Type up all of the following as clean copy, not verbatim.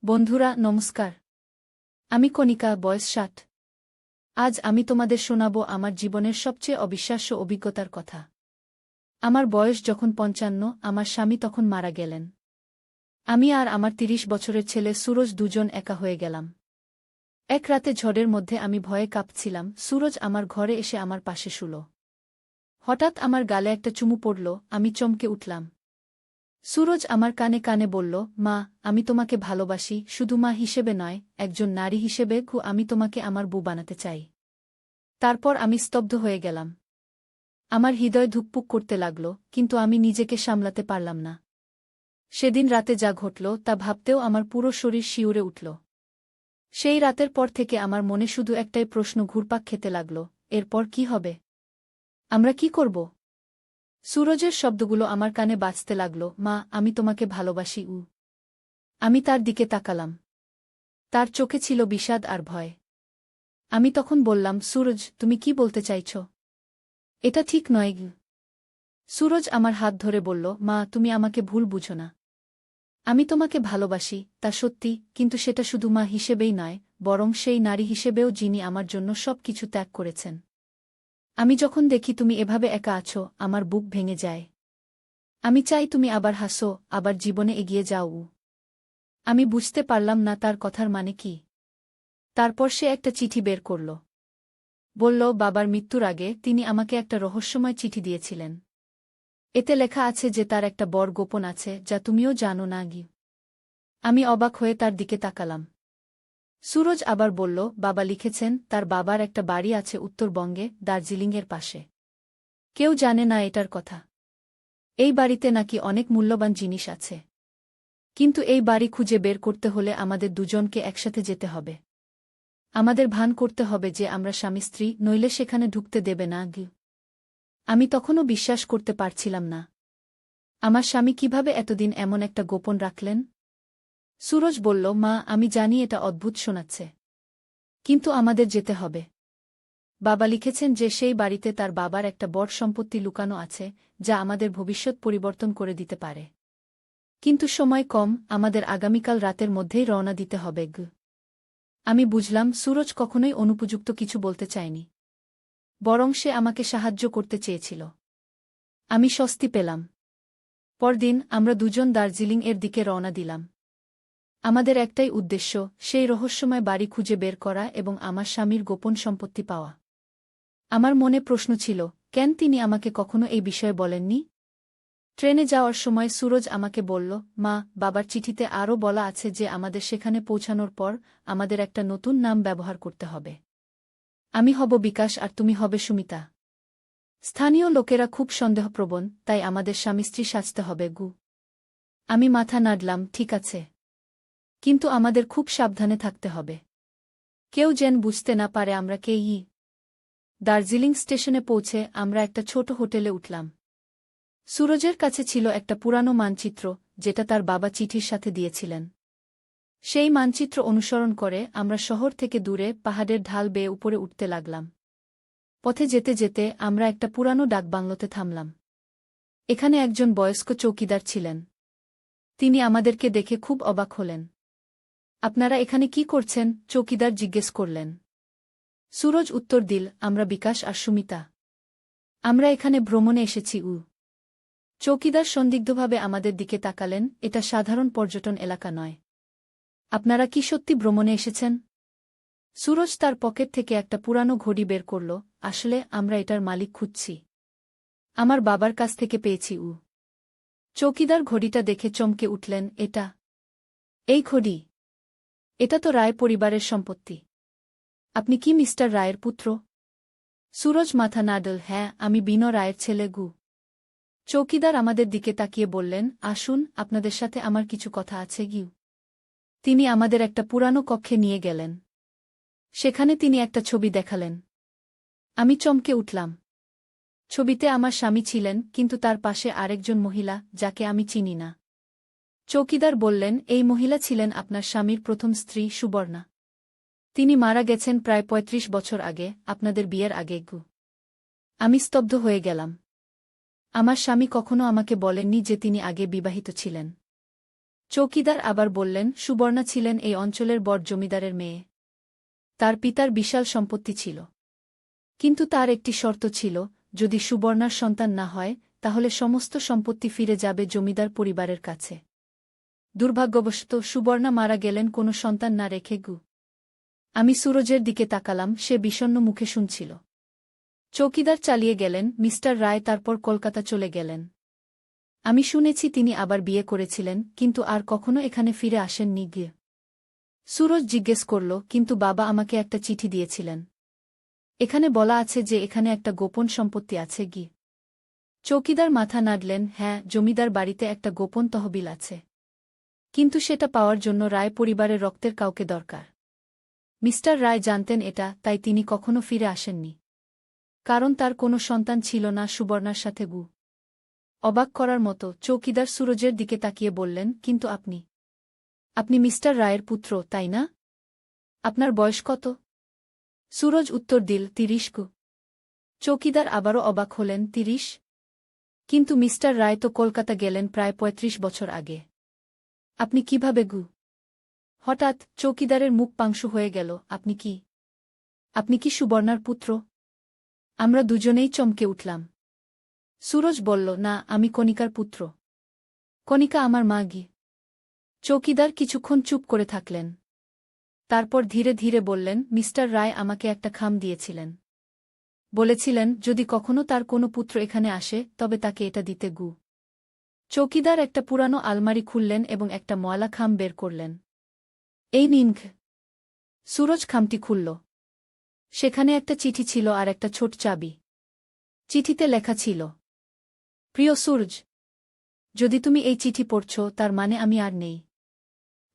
বন্ধুরা নমস্কার। আমি কণিকা, বয়স 60। আজ আমি তোমাদের শোনাব আমার জীবনের সবচেয়ে অবিশ্বাস্য অভিজ্ঞতার কথা। আমার বয়স যখন 55, আমার স্বামী তখন মারা গেলেন। আমি আর আমার 30 বছরের ছেলে সুরজ দুজন একা হয়ে গেলাম। এক রাতে ঝড়ের মধ্যে আমি ভয়ে কাঁপছিলাম। সুরজ আমার ঘরে এসে আমার পাশে শুল। হঠাৎ আমার গালে একটা চুমু পড়ল। আমি চমকে উঠলাম। সুরজ আমার কানে কানে বলল, মা, আমি তোমাকে ভালোবাসি, শুধু মা হিসেবে নয়, একজন নারী হিসেবে। আমি তোমাকে আমার বউ বানাতে চাই। তারপর আমি স্তব্ধ হয়ে গেলাম। আমার হৃদয় ধুকপুক করতে লাগল, কিন্তু আমি নিজেকে সামলাতে পারলাম না। সেদিন রাতে যা ঘটল তা ভাবতেও আমার পুরো শরীর শিউরে উঠল। সেই রাতের পর থেকে আমার মনে শুধু একটাই প্রশ্ন ঘুরপাক খেতে লাগল, এরপর কি হবে? আমরা কি করব? সুরজের শব্দগুলো আমার কানে বাজতে লাগল, মা, আমি তোমাকে ভালোবাসি। আমি তার দিকে তাকালাম। তার চোখে ছিল বিষাদ আর ভয়। আমি তখন বললাম, সুরজ, তুমি কি বলতে চাইছ? এটা ঠিক নয়। সুরজ আমার হাত ধরে বলল, মা, তুমি আমাকে ভুল বুঝো না। আমি তোমাকে ভালোবাসি, তা সত্যি, কিন্তু সেটা শুধু মা হিসেবেই নয়, বরং সেই নারী হিসেবেও যিনি আমার জন্য সব কিছু ত্যাগ করেছেন। আমি যখন দেখি তুমি এভাবে একা আছো, আমার বুক ভেঙে যায়। আমি চাই তুমি আবার হাসো, আবার জীবনে এগিয়ে যাও। আমি বুঝতে পারলাম না তার কথার মানে কি। তারপর সে একটা চিঠি বের করল। বলল, বাবার মৃত্যুর আগে তিনি আমাকে একটা রহস্যময় চিঠি দিয়েছিলেন। এতে লেখা আছে যে তার একটা বড় গোপন আছে, যা তুমিও জানো না। আমি অবাক হয়ে তার দিকে তাকালাম। সুরজ আবার বলল, বাবা লিখেছেন তার বাবার একটা বাড়ি আছে উত্তরবঙ্গে, দার্জিলিংয়ের পাশে। কেউ জানে না এটার কথা। এই বাড়িতে নাকি অনেক মূল্যবান জিনিস আছে। কিন্তু এই বাড়ি খুঁজে বের করতে হলে আমাদের দুজনকে একসাথে যেতে হবে। আমাদের ভান করতে হবে যে আমরা স্বামী স্ত্রী, নইলে সেখানে ঢুকতে দেবে না। আমি তখনও বিশ্বাস করতে পারছিলাম না। আমার স্বামী কিভাবে এতদিন এমন একটা গোপন রাখলেন? সুরজ বলল, মা, আমি জানি এটা অদ্ভুত শোনাচ্ছে, কিন্তু আমাদের যেতে হবে। বাবা লিখেছেন যে সেই বাড়িতে তার বাবার একটা বড় সম্পত্তি লুকানো আছে, যা আমাদের ভবিষ্যৎ পরিবর্তন করে দিতে পারে। কিন্তু সময় কম, আমাদের আগামীকাল রাতের মধ্যেই রওনা দিতে হবে। আমি বুঝলাম সুরজ কখনোই অনুপযুক্ত কিছু বলতে চায়নি, বরং সে আমাকে সাহায্য করতে চেয়েছিল। আমি স্বস্তি পেলাম। পরদিন আমরা দুজন দার্জিলিং এর দিকে রওনা দিলাম। আমাদের একটাই উদ্দেশ্য, সেই রহস্যময় বাড়ি খুঁজে বের করা এবং আমার স্বামীর গোপন সম্পত্তি পাওয়া। আমার মনে প্রশ্ন ছিল, কেন তিনি আমাকে কখনো এই বিষয়ে বলেননি? ট্রেনে যাওয়ার সময় সুরজ আমাকে বলল, মা, বাবার চিঠিতে আরও বলা আছে যে আমাদের সেখানে পৌঁছানোর পর আমাদের একটা নতুন নাম ব্যবহার করতে হবে। আমি হব বিকাশ আর তুমি হবে সুমিতা। স্থানীয় লোকেরা খুব সন্দেহপ্রবণ, তাই আমাদের স্বামী স্ত্রী সাজতে হবে। আমি মাথা নাড়লাম, ঠিক আছে। কিন্তু আমাদের খুব সাবধানে থাকতে হবে। কেউ যেন বুঝতে না পারে আমরা কে। দার্জিলিং স্টেশনে পৌঁছে আমরা একটা ছোট হোটেলে উঠলাম। সুরজের কাছে ছিল একটা পুরানো মানচিত্র, যেটা তার বাবা চিঠির সাথে দিয়েছিলেন। সেই মানচিত্র অনুসরণ করে আমরা শহর থেকে দূরে পাহাড়ের ঢাল বেয়ে উপরে উঠতে লাগলাম। পথে যেতে যেতে আমরা একটা পুরানো ডাকবাংলোতে থামলাম। এখানে একজন বয়স্ক চৌকিদার ছিলেন। তিনি আমাদেরকে দেখে খুব অবাক হলেন। আপনারা এখানে কি করছেন? চৌকিদার জিজ্ঞেস করলেন। সুরজ উত্তর দিল, আমরা বিকাশ আর সুমিতা। আমরা এখানে ভ্রমণে এসেছি। চৌকিদার সন্দিগ্ধভাবে আমাদের দিকে তাকালেন, এটা সাধারণ পর্যটন এলাকা নয়। আপনারা কি সত্যি ভ্রমণে এসেছেন? সুরজ তার পকেট থেকে একটা পুরানো ঘড়ি বের করল। আসলে আমরা এটার মালিক খুঁজছি। আমার বাবার কাছ থেকে পেয়েছি। চৌকিদার ঘড়িটা দেখে চমকে উঠলেন, এটা? এই ঘড়ি? এটা তো রায় পরিবারের সম্পত্তি। আপনি কি মিস্টার রায়ের পুত্র? সুরজ মাথা নাড়ল, হ্যাঁ, আমি বিনো রায়ের ছেলে। চৌকিদার আমাদের দিকে তাকিয়ে বললেন, আসুন, আপনাদের সাথে আমার কিছু কথা আছে। তিনি আমাদের একটা পুরানো কক্ষে নিয়ে গেলেন। সেখানে তিনি একটা ছবি দেখালেন। আমি চমকে উঠলাম। ছবিতে আমার স্বামী ছিলেন, কিন্তু তার পাশে আরেকজন মহিলা, যাকে আমি চিনি না। চৌকিদার বললেন, এই মহিলা ছিলেন আপনার স্বামীর প্রথম স্ত্রী সুবর্ণা। তিনি মারা গেছেন প্রায় ৩৫ বছর আগে, আপনাদের বিয়ের আগে। আমি স্তব্ধ হয়ে গেলাম। আমার স্বামী কখনো আমাকে বলেননি যে তিনি আগে বিবাহিত ছিলেন। চৌকিদার আবার বললেন, সুবর্ণা ছিলেন এই অঞ্চলের বড় জমিদারের মেয়ে। তার পিতার বিশাল সম্পত্তি ছিল। কিন্তু তার একটি শর্ত ছিল, যদি সুবর্ণার সন্তান না হয় তাহলে সমস্ত সম্পত্তি ফিরে যাবে জমিদার পরিবারের কাছে। দুর্ভাগ্যবশত সুবর্ণা মারা গেলেন কোনো সন্তান না রেখে। আমি সুরজের দিকে তাকালাম, সে বিষণ্ণ মুখে শুনছিল। চৌকিদার চালিয়ে গেলেন, মিস্টার রায় তারপর কলকাতা চলে গেলেন। আমি শুনেছি তিনি আবার বিয়ে করেছিলেন, কিন্তু আর কখনো এখানে ফিরে আসেননি। গিয়ে সুরজ জিজ্ঞেস করল, কিন্তু বাবা আমাকে একটা চিঠি দিয়েছিলেন। এখানে বলা আছে যে এখানে একটা গোপন সম্পত্তি আছে। চৌকিদার মাথা নাড়লেন, হ্যাঁ, জমিদার বাড়িতে একটা গোপন তহবিল আছে। কিন্তু সেটা পাওয়ার জন্য রায় পরিবারের রক্তের কাউকে দরকার। মিস্টার রায় জানতেন এটা, তাই তিনি কখনো ফিরে আসেননি। কারণ তার কোনো সন্তান ছিল না সুবর্ণার সাথে। অবাক করার মতো চৌকিদার সুরজের দিকে তাকিয়ে বললেন, কিন্তু আপনি মিস্টার রায়ের পুত্র, তাই না? আপনার বয়স কত? সুরজ উত্তর দিল, 30। চৌকিদার আবারও অবাক হলেন, 30? কিন্তু মিস্টার রায় তো কলকাতা গেলেন প্রায় 35 বছর আগে। আপনি কিভাবে? হঠাৎ চৌকিদারের মুখ পাংশু হয়ে গেল। আপনি কি সুবর্ণার পুত্র? আমরা দুজনেই চমকে উঠলাম। সুরজ বলল, না, আমি কণিকার পুত্র। কণিকা আমার মা। চৌকিদার কিছুক্ষণ চুপ করে থাকলেন। তারপর ধীরে ধীরে বললেন, মিস্টার রায় আমাকে একটা খাম দিয়েছিলেন। বলেছিলেন, যদি কখনো তার কোনো পুত্র এখানে আসে তবে তাকে এটা দিতে। চৌকিদার একটা পুরানো আলমারি খুললেন এবং একটা ময়লা খাম বের করলেন। এই নিন। সুরজ খামটি খুলল। সেখানে একটা চিঠি ছিল আর একটা ছোট চাবি। চিঠিতে লেখা ছিল, প্রিয় সূরজ, যদি তুমি এই চিঠি পড়ছ তার মানে আমি আর নেই।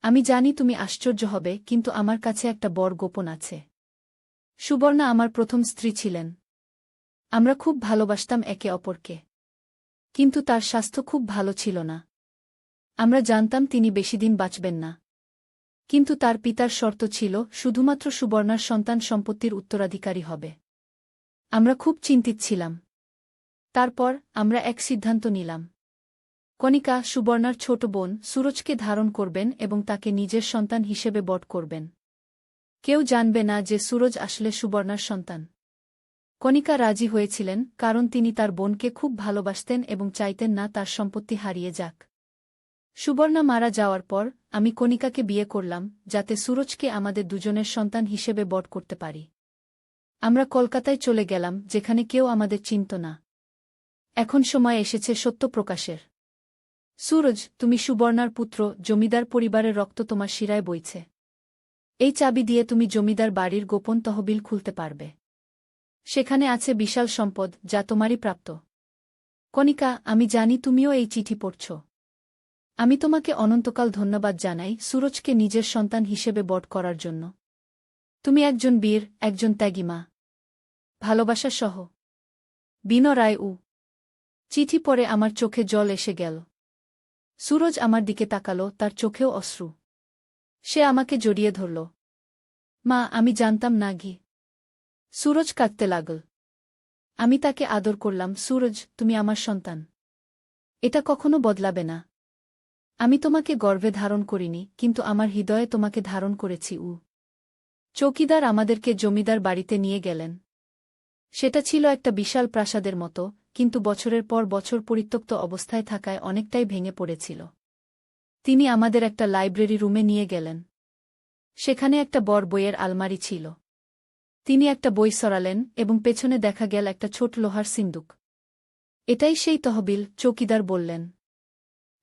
আমি জানি তুমি আশ্চর্য হবে, কিন্তু আমার কাছে একটা বড় গোপন আছে। সুবর্ণা আমার প্রথম স্ত্রী ছিলেন। আমরা খুব ভালোবাসতাম একে অপরকে। কিন্তু তার স্বাস্থ্য খুব ভালো ছিল না। আমরা জানতাম তিনি বেশিদিন বাঁচবেন না। কিন্তু তার পিতার শর্ত ছিল শুধুমাত্র সুবর্ণার সন্তান সম্পত্তির উত্তরাধিকারী হবে। আমরা খুব চিন্তিত ছিলাম। তারপর আমরা এক সিদ্ধান্ত নিলাম। কণিকা, সুবর্ণার ছোট বোন, সুরজকে ধারণ করবেন এবং তাকে নিজের সন্তান হিসেবে বট করবেন। কেউ জানবে না যে সুরজ আসলে সুবর্ণার সন্তান। কণিকা রাজি হয়েছিলেন, কারণ তিনি তার বোনকে খুব ভালোবাসতেন এবং চাইতেন না তার সম্পত্তি হারিয়ে যাক। সুবর্ণা মারা যাওয়ার পর আমি কণিকাকে বিয়ে করলাম, যাতে সুরজকে আমাদের দুজনের সন্তান হিসেবে বট করতে পারি। আমরা কলকাতায় চলে গেলাম, যেখানে কেউ আমাদের চিনত না। এখন সময় এসেছে সত্য প্রকাশের। সুরজ, তুমি সুবর্ণার পুত্র, জমিদার পরিবারের রক্ত তোমার শিরায় বইছে। এই চাবি দিয়ে তুমি জমিদার বাড়ির গোপন তহবিল খুলতে পারবে। সেখানে আছে বিশাল সম্পদ, যা তোমারই প্রাপ্ত। কণিকা, আমি জানি তুমিও এই চিঠি পড়ছ। আমি তোমাকে অনন্তকাল ধন্যবাদ জানাই সুরজকে নিজের সন্তান হিসেবে বট করার জন্য। তুমি একজন বীর, একজন ত্যাগী মা। ভালোবাসা সহ, বিনয়। চিঠি পড়ে আমার চোখে জল এসে গেল। সুরজ আমার দিকে তাকালো, তার চোখেও অশ্রু। সে আমাকে জড়িয়ে ধরল। মা, আমি জানতাম না। সুরজ কাঁদতে লাগল। আমি তাকে আদর করলাম, সুরজ, তুমি আমার সন্তান। এটা কখনো বদলাবে না। আমি তোমাকে গর্ভে ধারণ করিনি, কিন্তু আমার হৃদয়ে তোমাকে ধারণ করেছি। চৌকিদার আমাদেরকে জমিদার বাড়িতে নিয়ে গেলেন। সেটা ছিল একটা বিশাল প্রাসাদের মতো, কিন্তু বছরের পর বছর পরিত্যক্ত অবস্থায় থাকায় অনেকটাই ভেঙে পড়েছিল। তিনি আমাদের একটা লাইব্রেরি রুমে নিয়ে গেলেন। সেখানে একটা বড় বইয়ের আলমারি ছিল। তিনি একটা বই সরালেন এবং পেছনে দেখা গেল একটা ছোট লোহার সিন্দুক। এটাই সেই তহবিল, চৌকিদার বললেন।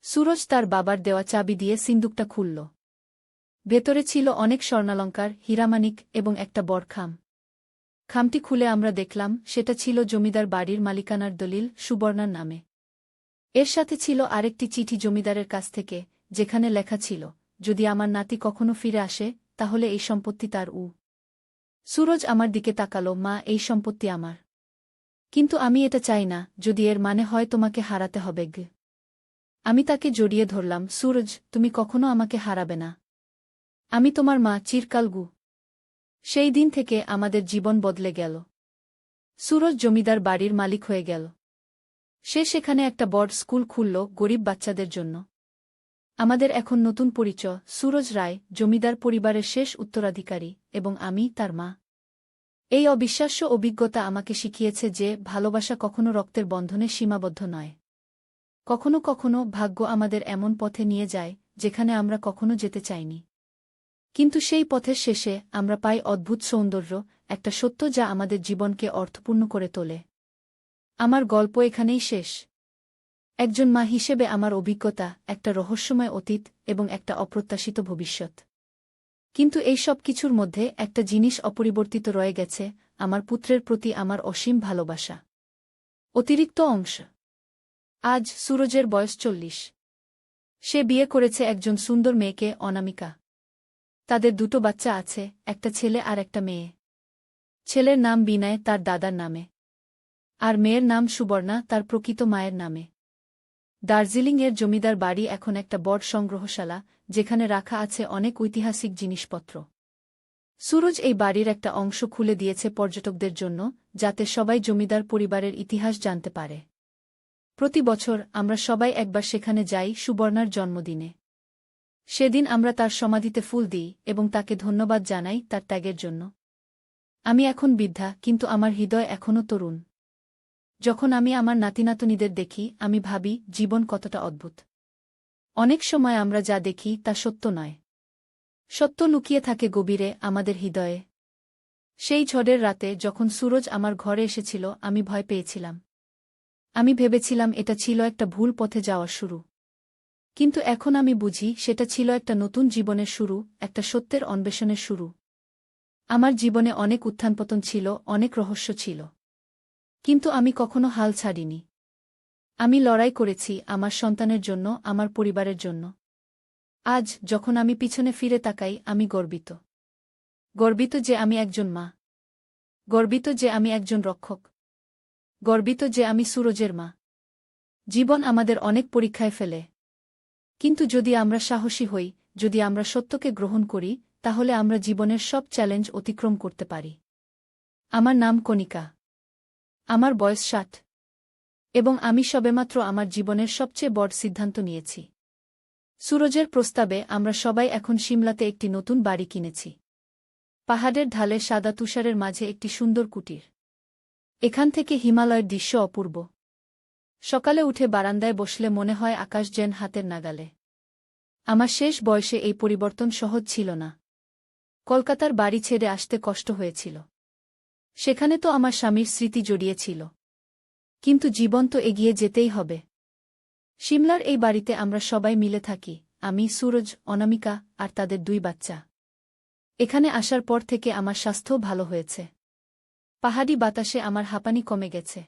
সুরজ তার বাবার দেওয়া চাবি দিয়ে সিন্দুকটা খুলল। ভেতরে ছিল অনেক স্বর্ণালঙ্কার, হীরামানিক এবং একটা বড় খাম। খামটি খুলে আমরা দেখলাম সেটা ছিল জমিদার বাড়ির মালিকানার দলিল, সুবর্ণার নামে। এর সাথে ছিল আরেকটি চিঠি জমিদারের কাছ থেকে, যেখানে লেখা ছিল, যদি আমার নাতি কখনো ফিরে আসে তাহলে এই সম্পত্তি তার। সুরজ আমার দিকে তাকালো, মা, এই সম্পত্তি আমার। কিন্তু আমি এটা চাই না, যদি এর মানে হয় তোমাকে হারাতে হবে। আমি তাকে জড়িয়ে ধরলাম, সুরজ, তুমি কখনো আমাকে হারাবে না। আমি তোমার মা, চিরকাল। সেই দিন থেকে আমাদের জীবন বদলে গেল। সুরজ জমিদার বাড়ির মালিক হয়ে গেল। সে সেখানে একটা বড় স্কুল খুলল, গরিব বাচ্চাদের জন্য। আমাদের এখন নতুন পরিচয়, সুরজ রায়, জমিদার পরিবারের শেষ উত্তরাধিকারী, এবং আমি তার মা। এই অবিশ্বাস্য অভিজ্ঞতা আমাকে শিখিয়েছে যে ভালোবাসা কখনো রক্তের বন্ধনে সীমাবদ্ধ নয়। কখনো কখনো ভাগ্য আমাদের এমন পথে নিয়ে যায় যেখানে আমরা কখনো যেতে চাইনি। কিন্তু সেই পথের শেষে আমরা পাই অদ্ভুত সৌন্দর্য, একটা সত্য যা আমাদের জীবনকে অর্থপূর্ণ করে তোলে। আমার গল্প এখানেই শেষ। একজন মা হিসেবে আমার অভিজ্ঞতা, একটা রহস্যময় অতীত এবং একটা অপ্রত্যাশিত ভবিষ্যৎ। কিন্তু এই সব কিছুর মধ্যে একটা জিনিস অপরিবর্তিত রয়ে গেছে, আমার পুত্রের প্রতি আমার অসীম ভালোবাসা। অতিরিক্ত অংশ। আজ সুরজের বয়স 40। সে বিয়ে করেছে একজন সুন্দর মেয়েকে, অনামিকা। তাদের দুটো বাচ্চা আছে, একটা ছেলে আর একটা মেয়ে। ছেলের নাম বিনয়, তার দাদার নামে। আর মেয়ের নাম সুবর্ণা, তার প্রকৃত মায়ের নামে। দার্জিলিংয়ের জমিদার বাড়ি এখন একটা বড় সংগ্রহশালা, যেখানে রাখা আছে অনেক ঐতিহাসিক জিনিসপত্র। সুরজ এই বাড়ির একটা অংশ খুলে দিয়েছে পর্যটকদের জন্য, যাতে সবাই জমিদার পরিবারের ইতিহাস জানতে পারে। প্রতি বছর আমরা সবাই একবার সেখানে যাই সুবর্ণার জন্মদিনে। সেদিন আমরা তার সমাধিতে ফুল দিই এবং তাকে ধন্যবাদ জানাই তার ত্যাগের জন্য। আমি এখন বৃদ্ধা, কিন্তু আমার হৃদয় এখনও তরুণ। যখন আমি আমার নাতিনাতনীদের দেখি, আমি ভাবি জীবন কতটা অদ্ভুত। অনেক সময় আমরা যা দেখি তা সত্য নয়। সত্য লুকিয়ে থাকে গভীরে, আমাদের হৃদয়ে। সেই ঝড়ের রাতে যখন সুরজ আমার ঘরে এসেছিল, আমি ভয় পেয়েছিলাম। আমি ভেবেছিলাম এটা ছিল একটা ভুল পথে যাওয়ার শুরু। কিন্তু এখন আমি বুঝি সেটা ছিল একটা নতুন জীবনের শুরু, একটা সত্যের অন্বেষণের শুরু। আমার জীবনে অনেক উত্থানপতন ছিল, অনেক রহস্য ছিল। কিন্তু আমি কখনো হাল ছাড়িনি। আমি লড়াই করেছি আমার সন্তানের জন্য, আমার পরিবারের জন্য। আজ যখন আমি পিছনে ফিরে তাকাই, আমি গর্বিত। গর্বিত যে আমি একজন মা। গর্বিত যে আমি একজন রক্ষক। গর্বিত যে আমি সুরজের মা। জীবন আমাদের অনেক পরীক্ষায় ফেলে। কিন্তু যদি আমরা সাহসী হই, যদি আমরা সত্যকে গ্রহণ করি, তাহলে আমরা জীবনের সব চ্যালেঞ্জ অতিক্রম করতে পারি। আমার নাম কণিকা। আমার বয়স 60। এবং আমি সবেমাত্র আমার জীবনের সবচেয়ে বড় সিদ্ধান্ত নিয়েছি। সুরজের প্রস্তাবে আমরা সবাই এখন সিমলাতে একটি নতুন বাড়ি কিনেছি। পাহাড়ের ঢালে সাদা তুষারের মাঝে একটি সুন্দর কুটির। এখান থেকে হিমালয়ের দৃশ্য অপূর্ব। সকালে উঠে বারান্দায় বসলে মনে হয় আকাশ যেন হাতের নাগালে। আমার শেষ বয়সে এই পরিবর্তন সহজ ছিল না। কলকাতার বাড়ি ছেড়ে আসতে কষ্ট হয়েছিল। সেখানে তো আমার স্বামীর স্মৃতি জড়িয়েছিল। কিন্তু জীবন তো এগিয়ে যেতেই হবে। সিমলার এই বাড়িতে আমরা সবাই মিলে থাকি, আমি, সুরজ, অনামিকা আর তাদের 2 বাচ্চা। এখানে আসার পর থেকে আমার স্বাস্থ্যও ভালো হয়েছে। পাহাড়ি বাতাসে আমার হাঁপানি কমে গেছে।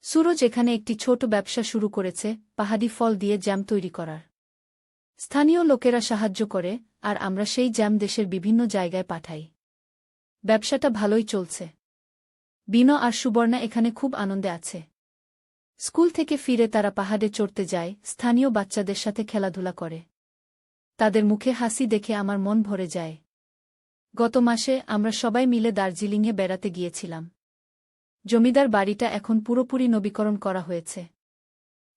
সুরজ এখানে একটি ছোট ব্যবসা শুরু করেছে, পাহাড়ি ফল দিয়ে জ্যাম তৈরি করার। স্থানীয় লোকেরা সাহায্য করে, আর আমরা সেই জ্যাম দেশের বিভিন্ন জায়গায় পাঠাই। ব্যবসাটা ভালোই চলছে। বিনো আর সুবর্ণা এখানে খুব আনন্দে আছে। স্কুল থেকে ফিরে তারা পাহাড়ে চড়তে যায়, স্থানীয় বাচ্চাদের সাথে খেলাধুলা করে। তাদের মুখে হাসি দেখে আমার মন ভরে যায়। গত মাসে আমরা সবাই মিলে দার্জিলিংয়ে বেড়াতে গিয়েছিলাম। জমিদার বাড়িটা এখন পুরোপুরি নবীকরণ করা হয়েছে।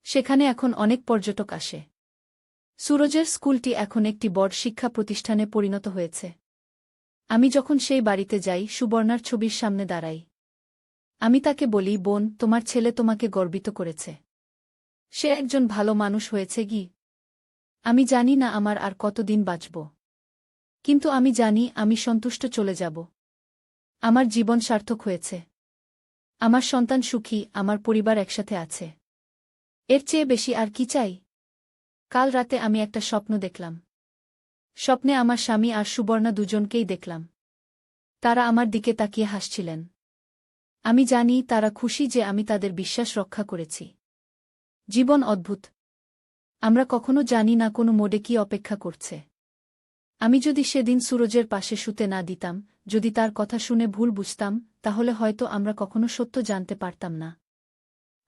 সেখানে এখন অনেক পর্যটক আসে। সুরজের স্কুলটি এখন একটি বড় শিক্ষা প্রতিষ্ঠানে পরিণত হয়েছে। আমি যখন সেই বাড়িতে যাই, সুবর্ণার ছবির সামনে দাঁড়াই। আমি তাকে বলি, বোন, তোমার ছেলে তোমাকে গর্বিত করেছে। সে একজন ভালো মানুষ হয়েছে কি? আমি জানি না আমার আর কতদিন বাঁচব। কিন্তু আমি জানি আমি সন্তুষ্ট চলে যাব। আমার জীবন সার্থক হয়েছে। আমার সন্তান সুখী, আমার পরিবার একসাথে আছে। এর চেয়ে বেশি আর কি চাই? কাল রাতে আমি একটা স্বপ্ন দেখলাম। স্বপ্নে আমার স্বামী আর সুবর্ণা দুজনকেই দেখলাম। তারা আমার দিকে তাকিয়ে হাসছিলেন। আমি জানি তারা খুশি যে আমি তাদের বিশ্বাস রক্ষা করেছি। জীবন অদ্ভুত। আমরা কখনো জানি না কোনো মোড়ে কি অপেক্ষা করছে। আমি যদি সেদিন সুরজের পাশে শুতে না দিতাম, যদি তার কথা শুনে ভুল বুঝতাম, তাহলে হয়তো আমরা কখনো সত্য জানতে পারতাম না।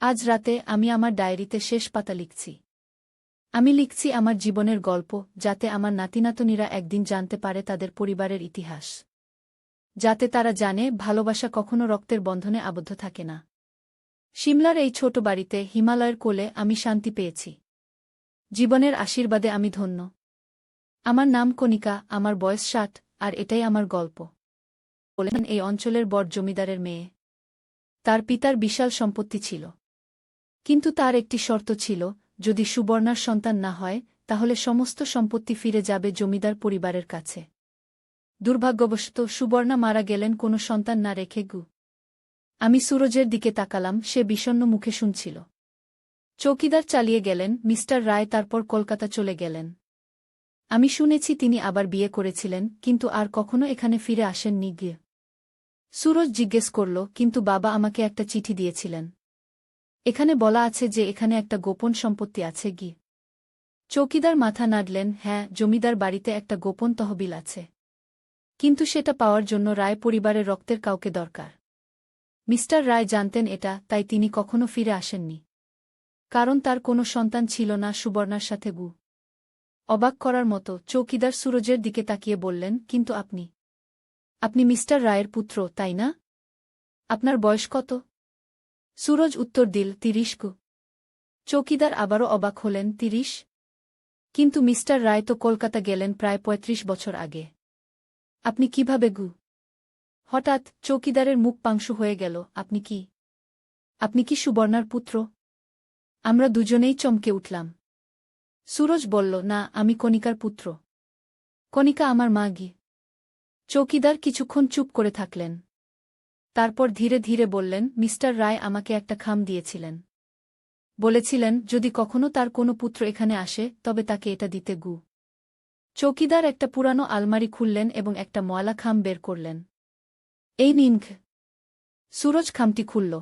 আজ রাতে আমি আমার ডায়েরিতে শেষ পাতা লিখছি। আমি লিখছি আমার জীবনের গল্প, যাতে আমার নাতিনাতনীরা একদিন জানতে পারে তাদের পরিবারের ইতিহাস। যাতে তারা জানে ভালোবাসা কখনো রক্তের বন্ধনে আবদ্ধ থাকে না। সিমলার এই ছোট বাড়িতে, হিমালয়ের কোলে আমি শান্তি পেয়েছি। জীবনের আশীর্বাদে আমি ধন্য। আমার নাম কণিকা, আমার বয়স 60, আর এটাই আমার গল্প। বলেন এই অঞ্চলের বড় জমিদারের মেয়ে। তার পিতার বিশাল সম্পত্তি ছিল। কিন্তু তার একটি শর্ত ছিল, যদি সুবর্ণার সন্তান না হয় তাহলে সমস্ত সম্পত্তি ফিরে যাবে জমিদার পরিবারের কাছে। দুর্ভাগ্যবশত সুবর্ণা মারা গেলেন কোনো সন্তান না রেখে। আমি সুরজের দিকে তাকালাম, সে বিষণ্ণ মুখে শুনছিল। চৌকিদার চালিয়ে গেলেন, মিস্টার রায় তারপর কলকাতা চলে গেলেন। আমি শুনেছি তিনি আবার বিয়ে করেছিলেন, কিন্তু আর কখনো এখানে ফিরে আসেননি। গিয়ে সুরজ জিজ্ঞেস করল, কিন্তু বাবা আমাকে একটা চিঠি দিয়েছিলেন। এখানে বলা আছে যে এখানে একটা গোপন সম্পত্তি আছে। চৌকিদার মাথা নাড়লেন, হ্যাঁ, জমিদার বাড়িতে একটা গোপন তহবিল আছে। কিন্তু সেটা পাওয়ার জন্য রায় পরিবারের রক্তের কাউকে দরকার। মিস্টার রায় জানতেন এটা, তাই তিনি কখনো ফিরে আসেননি। কারণ তার কোনো সন্তান ছিল না সুবর্ণার সাথে। অবাক করার মতো চৌকিদার সুরজের দিকে তাকিয়ে বললেন, কিন্তু আপনি মিস্টার রায়ের পুত্র, তাই না? আপনার বয়স কত? সুরজ উত্তর দিল, 30। চৌকিদার আবারও অবাক হলেন, 30? কিন্তু মিস্টার রায় তো কলকাতা গেলেন প্রায় 35 বছর আগে। আপনি কিভাবে? হঠাৎ চৌকিদারের মুখ পাংশু হয়ে গেল। আপনি কি সুবর্ণার পুত্র? আমরা দুজনেই চমকে উঠলাম। সুরজ বলল, না, আমি কণিকার পুত্র। কণিকা আমার মা। চৌকিদার কিছুক্ষণ চুপ করে থাকলেন। তারপর ধীরে ধীরে বললেন, মিস্টার রায় আমাকে একটা খাম দিয়েছিলেন। বলেছিলেন যদি কখনো তার কোনো পুত্র এখানে আসে তবে তাকে এটা দিতে। চৌকিদার একটা পুরানো আলমারি খুললেন এবং একটা ময়লা খাম বের করলেন। এই নিন। সুরজ খামটি খুলল।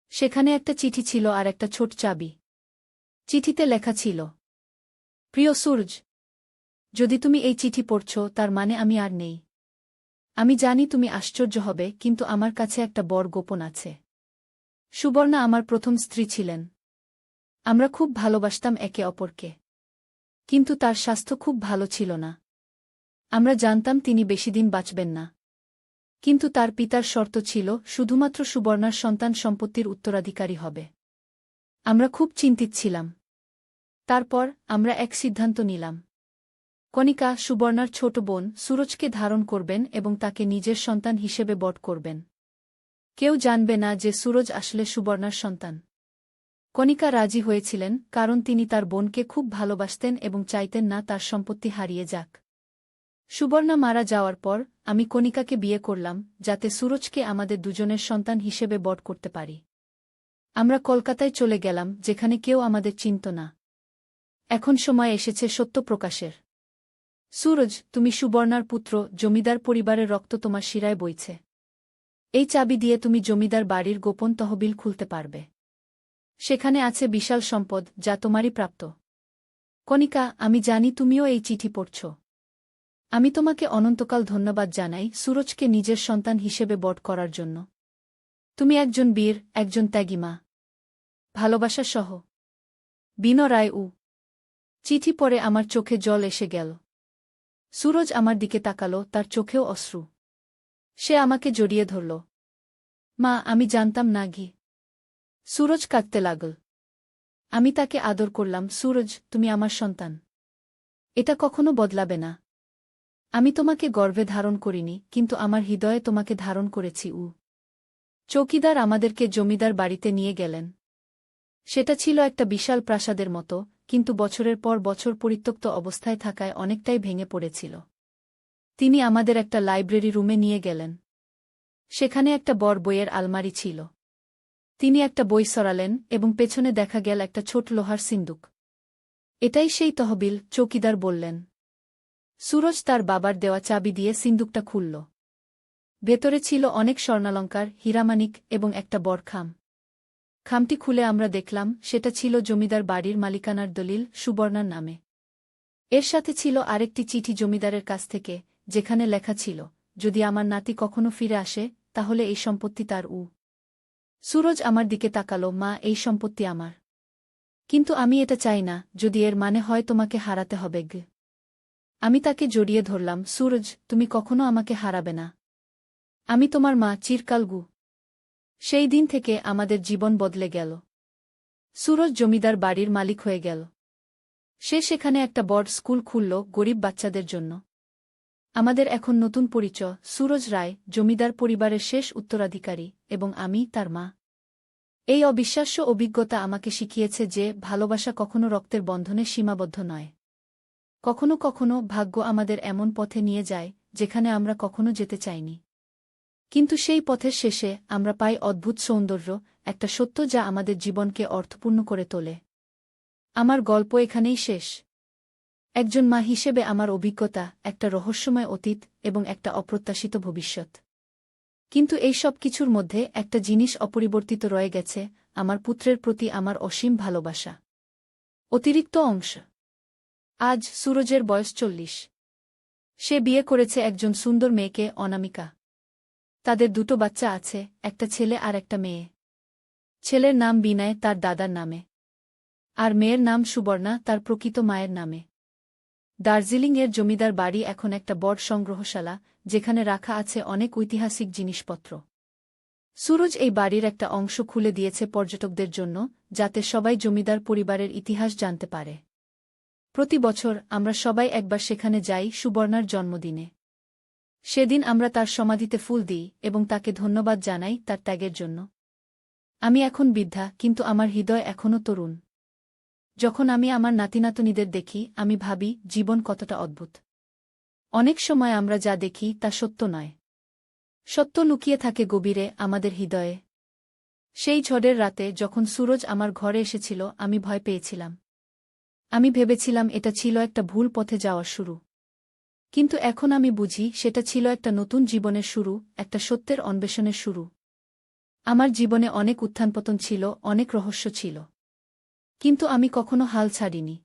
সেখানে একটা চিঠি ছিল আর একটা ছোট চাবি। চিঠিতে লেখা ছিল, প্রিয় সুরজ, যদি তুমি এই চিঠি পড়ছ তার মানে আমি আর নেই। আমি জানি তুমি আশ্চর্য হবে, কিন্তু আমার কাছে একটা বড় গোপন আছে। সুবর্ণা আমার প্রথম স্ত্রী ছিলেন। আমরা খুব ভালোবাসতাম একে অপরকে। কিন্তু তার স্বাস্থ্য খুব ভালো ছিল না। আমরা জানতাম তিনি বেশিদিন বাঁচবেন না। কিন্তু তার পিতার শর্ত ছিল শুধুমাত্র সুবর্ণার সন্তান সম্পত্তির উত্তরাধিকারী হবে। আমরা খুব চিন্তিত ছিলাম। তারপর আমরা এক সিদ্ধান্ত নিলাম। কণিকা, সুবর্ণার ছোট বোন, সুরজকে ধারণ করবেন এবং তাকে নিজের সন্তান হিসেবে বট করবেন। কেউ জানবে না যে সুরজ আসলে সুবর্ণার সন্তান। কণিকা রাজি হয়েছিলেন, কারণ তিনি তার বোনকে খুব ভালোবাসতেন এবং চাইতেন না তার সম্পত্তি হারিয়ে যাক। সুবর্ণা মারা যাওয়ার পর আমি কণিকাকে বিয়ে করলাম, যাতে সুরজকে আমাদের দুজনের সন্তান হিসেবে বট করতে পারি। আমরা কলকাতায় চলে গেলাম, যেখানে কেউ আমাদের চিনত না। এখন সময় এসেছে সত্য প্রকাশের। সুরজ, তুমি সুবর্ণার পুত্র, জমিদার পরিবারের রক্ত তোমার শিরায় বইছে। এই চাবি দিয়ে তুমি জমিদার বাড়ির গোপন তহবিল খুলতে পারবে। সেখানে আছে বিশাল সম্পদ, যা তোমারই প্রাপ্ত। কণিকা, আমি জানি তুমিও এই চিঠি পড়ছ। আমি তোমাকে অনন্তকাল ধন্যবাদ জানাই সুরজকে নিজের সন্তান হিসেবে বট করার জন্য। তুমি একজন বীর, একজন ত্যাগী মা। ভালোবাসা সহ, বিন রায়। চিঠি পড়ে আমার চোখে জল এসে গেল। সুরজ আমার দিকে তাকাল, তার চোখেও অশ্রু। সে আমাকে জড়িয়ে ধরল। মা, আমি জানতাম না। সুরজ কাঁদতে লাগল। আমি তাকে আদর করলাম। সুরজ, তুমি আমার সন্তান। এটা কখনো বদলাবে না। আমি তোমাকে গর্ভে ধারণ করিনি, কিন্তু আমার হৃদয়ে তোমাকে ধারণ করেছি। চৌকিদার আমাদেরকে জমিদার বাড়িতে নিয়ে গেলেন। সেটা ছিল একটা বিশাল প্রাসাদের মতো, কিন্তু বছরের পর বছর পরিত্যক্ত অবস্থায় থাকায় অনেকটাই ভেঙে পড়েছিল। তিনি আমাদের একটা লাইব্রেরি রুমে নিয়ে গেলেন। সেখানে একটা বড় বইয়ের আলমারি ছিল। তিনি একটা বই সরালেন এবং পেছনে দেখা গেল একটা ছোট লোহার সিন্দুক। এটাই সেই তহবিল, চৌকিদার বললেন। সুরজ তার বাবার দেওয়া চাবি দিয়ে সিন্দুকটা খুলল। ভেতরে ছিল অনেক স্বর্ণালঙ্কার, হীরামানিক এবং একটা বড় খাম। খামটি খুলে আমরা দেখলাম সেটা ছিল জমিদার বাড়ির মালিকানার দলিল, সুবর্ণার নামে। এর সাথে ছিল আরেকটি চিঠি জমিদারের কাছ থেকে, যেখানে লেখা ছিল, যদি আমার নাতি কখনো ফিরে আসে তাহলে এই সম্পত্তি তার। সুরজ আমার দিকে তাকাল, মা, এই সম্পত্তি আমার। কিন্তু আমি এটা চাই না, যদি এর মানে হয় তোমাকে হারাতে হবে। আমি তাকে জড়িয়ে ধরলাম। সুরজ, তুমি কখনো আমাকে হারাবে না। আমি তোমার মা, চিরকাল। সেই দিন থেকে আমাদের জীবন বদলে গেল। সুরজ জমিদার বাড়ির মালিক হয়ে গেল। সে সেখানে একটা বড় স্কুল খুলল গরিব বাচ্চাদের জন্য। আমাদের এখন নতুন পরিচয়, সুরজ রায়, জমিদার পরিবারের শেষ উত্তরাধিকারী, এবং আমি তার মা। এই অবিশ্বাস্য অভিজ্ঞতা আমাকে শিখিয়েছে যে ভালোবাসা কখনো রক্তের বন্ধনে সীমাবদ্ধ নয়। কখনো কখনো ভাগ্য আমাদের এমন পথে নিয়ে যায় যেখানে আমরা কখনো যেতে চাইনি। কিন্তু সেই পথের শেষে আমরা পাই অদ্ভুত সৌন্দর্য, একটা সত্য যা আমাদের জীবনকে অর্থপূর্ণ করে তোলে। আমার গল্প এখানেই শেষ। একজন মা হিসেবে আমার অভিজ্ঞতা, একটা রহস্যময় অতীত এবং একটা অপ্রত্যাশিত ভবিষ্যৎ। কিন্তু এই সব কিছুর মধ্যে একটা জিনিস অপরিবর্তিত রয়ে গেছে, আমার পুত্রের প্রতি আমার অসীম ভালোবাসা। অতিরিক্ত অংশ। আজ সুরজের বয়স 40। সে বিয়ে করেছে একজন সুন্দর মেয়েকে, অনামিকা। তাদের দুটো বাচ্চা আছে, একটা ছেলে আর একটা মেয়ে। ছেলের নাম বিনয়, তার দাদার নামে। আর মেয়ের নাম সুবর্ণা, তার প্রকৃত মায়ের নামে। দার্জিলিংয়ের জমিদার বাড়ি এখন একটা বড় সংগ্রহশালা, যেখানে রাখা আছে অনেক ঐতিহাসিক জিনিসপত্র। সুরজ এই বাড়ির একটা অংশ খুলে দিয়েছে পর্যটকদের জন্য, যাতে সবাই জমিদার পরিবারের ইতিহাস জানতে পারে। প্রতি বছর আমরা সবাই একবার সেখানে যাই সুবর্ণার জন্মদিনে। সেদিন আমরা তার সমাধিতে ফুল দিই এবং তাকে ধন্যবাদ জানাই তার ত্যাগের জন্য। আমি এখন বৃদ্ধা, কিন্তু আমার হৃদয় এখনও তরুণ। যখন আমি আমার নাতিনাতনীদের দেখি, আমি ভাবি জীবন কতটা অদ্ভুত। অনেক সময় আমরা যা দেখি তা সত্য নয়। সত্য লুকিয়ে থাকে গভীরে, আমাদের হৃদয়ে। সেই ঝড়ের রাতে যখন সুরজ আমার ঘরে এসেছিল, আমি ভয় পেয়েছিলাম। আমি ভেবেছিলাম এটা ছিল একটা ভুল পথে যাওয়ার শুরু। কিন্তু এখন আমি বুঝি সেটা ছিল একটা নতুন জীবনের শুরু, একটা সত্যের অন্বেষণের শুরু। আমার জীবনে অনেক উত্থানপতন ছিল, অনেক রহস্য ছিল। কিন্তু আমি কখনো হাল ছাড়িনি।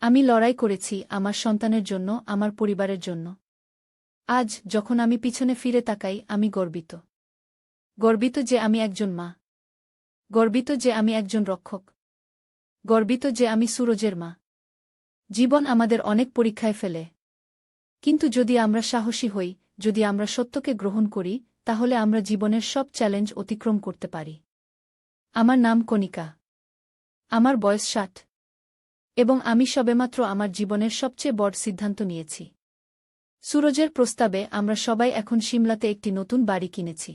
আমি লড়াই করেছি আমার সন্তানের জন্য, আমার পরিবারের জন্য। আজ যখন আমি পিছনে ফিরে তাকাই, আমি গর্বিত। গর্বিত যে আমি একজন মা। গর্বিত যে আমি একজন রক্ষক। গর্বিত যে আমি সুরজের মা। জীবন আমাদের অনেক পরীক্ষায় ফেলে। কিন্তু যদি আমরা সাহসী হই, যদি আমরা সত্যকে গ্রহণ করি, তাহলে আমরা জীবনের সব চ্যালেঞ্জ অতিক্রম করতে পারি। আমার নাম কণিকা। আমার বয়স 60। এবং আমি সবেমাত্র আমার জীবনের সবচেয়ে বড় সিদ্ধান্ত নিয়েছি। সুরজের প্রস্তাবে আমরা সবাই এখন সিমলাতে একটি নতুন বাড়ি কিনেছি।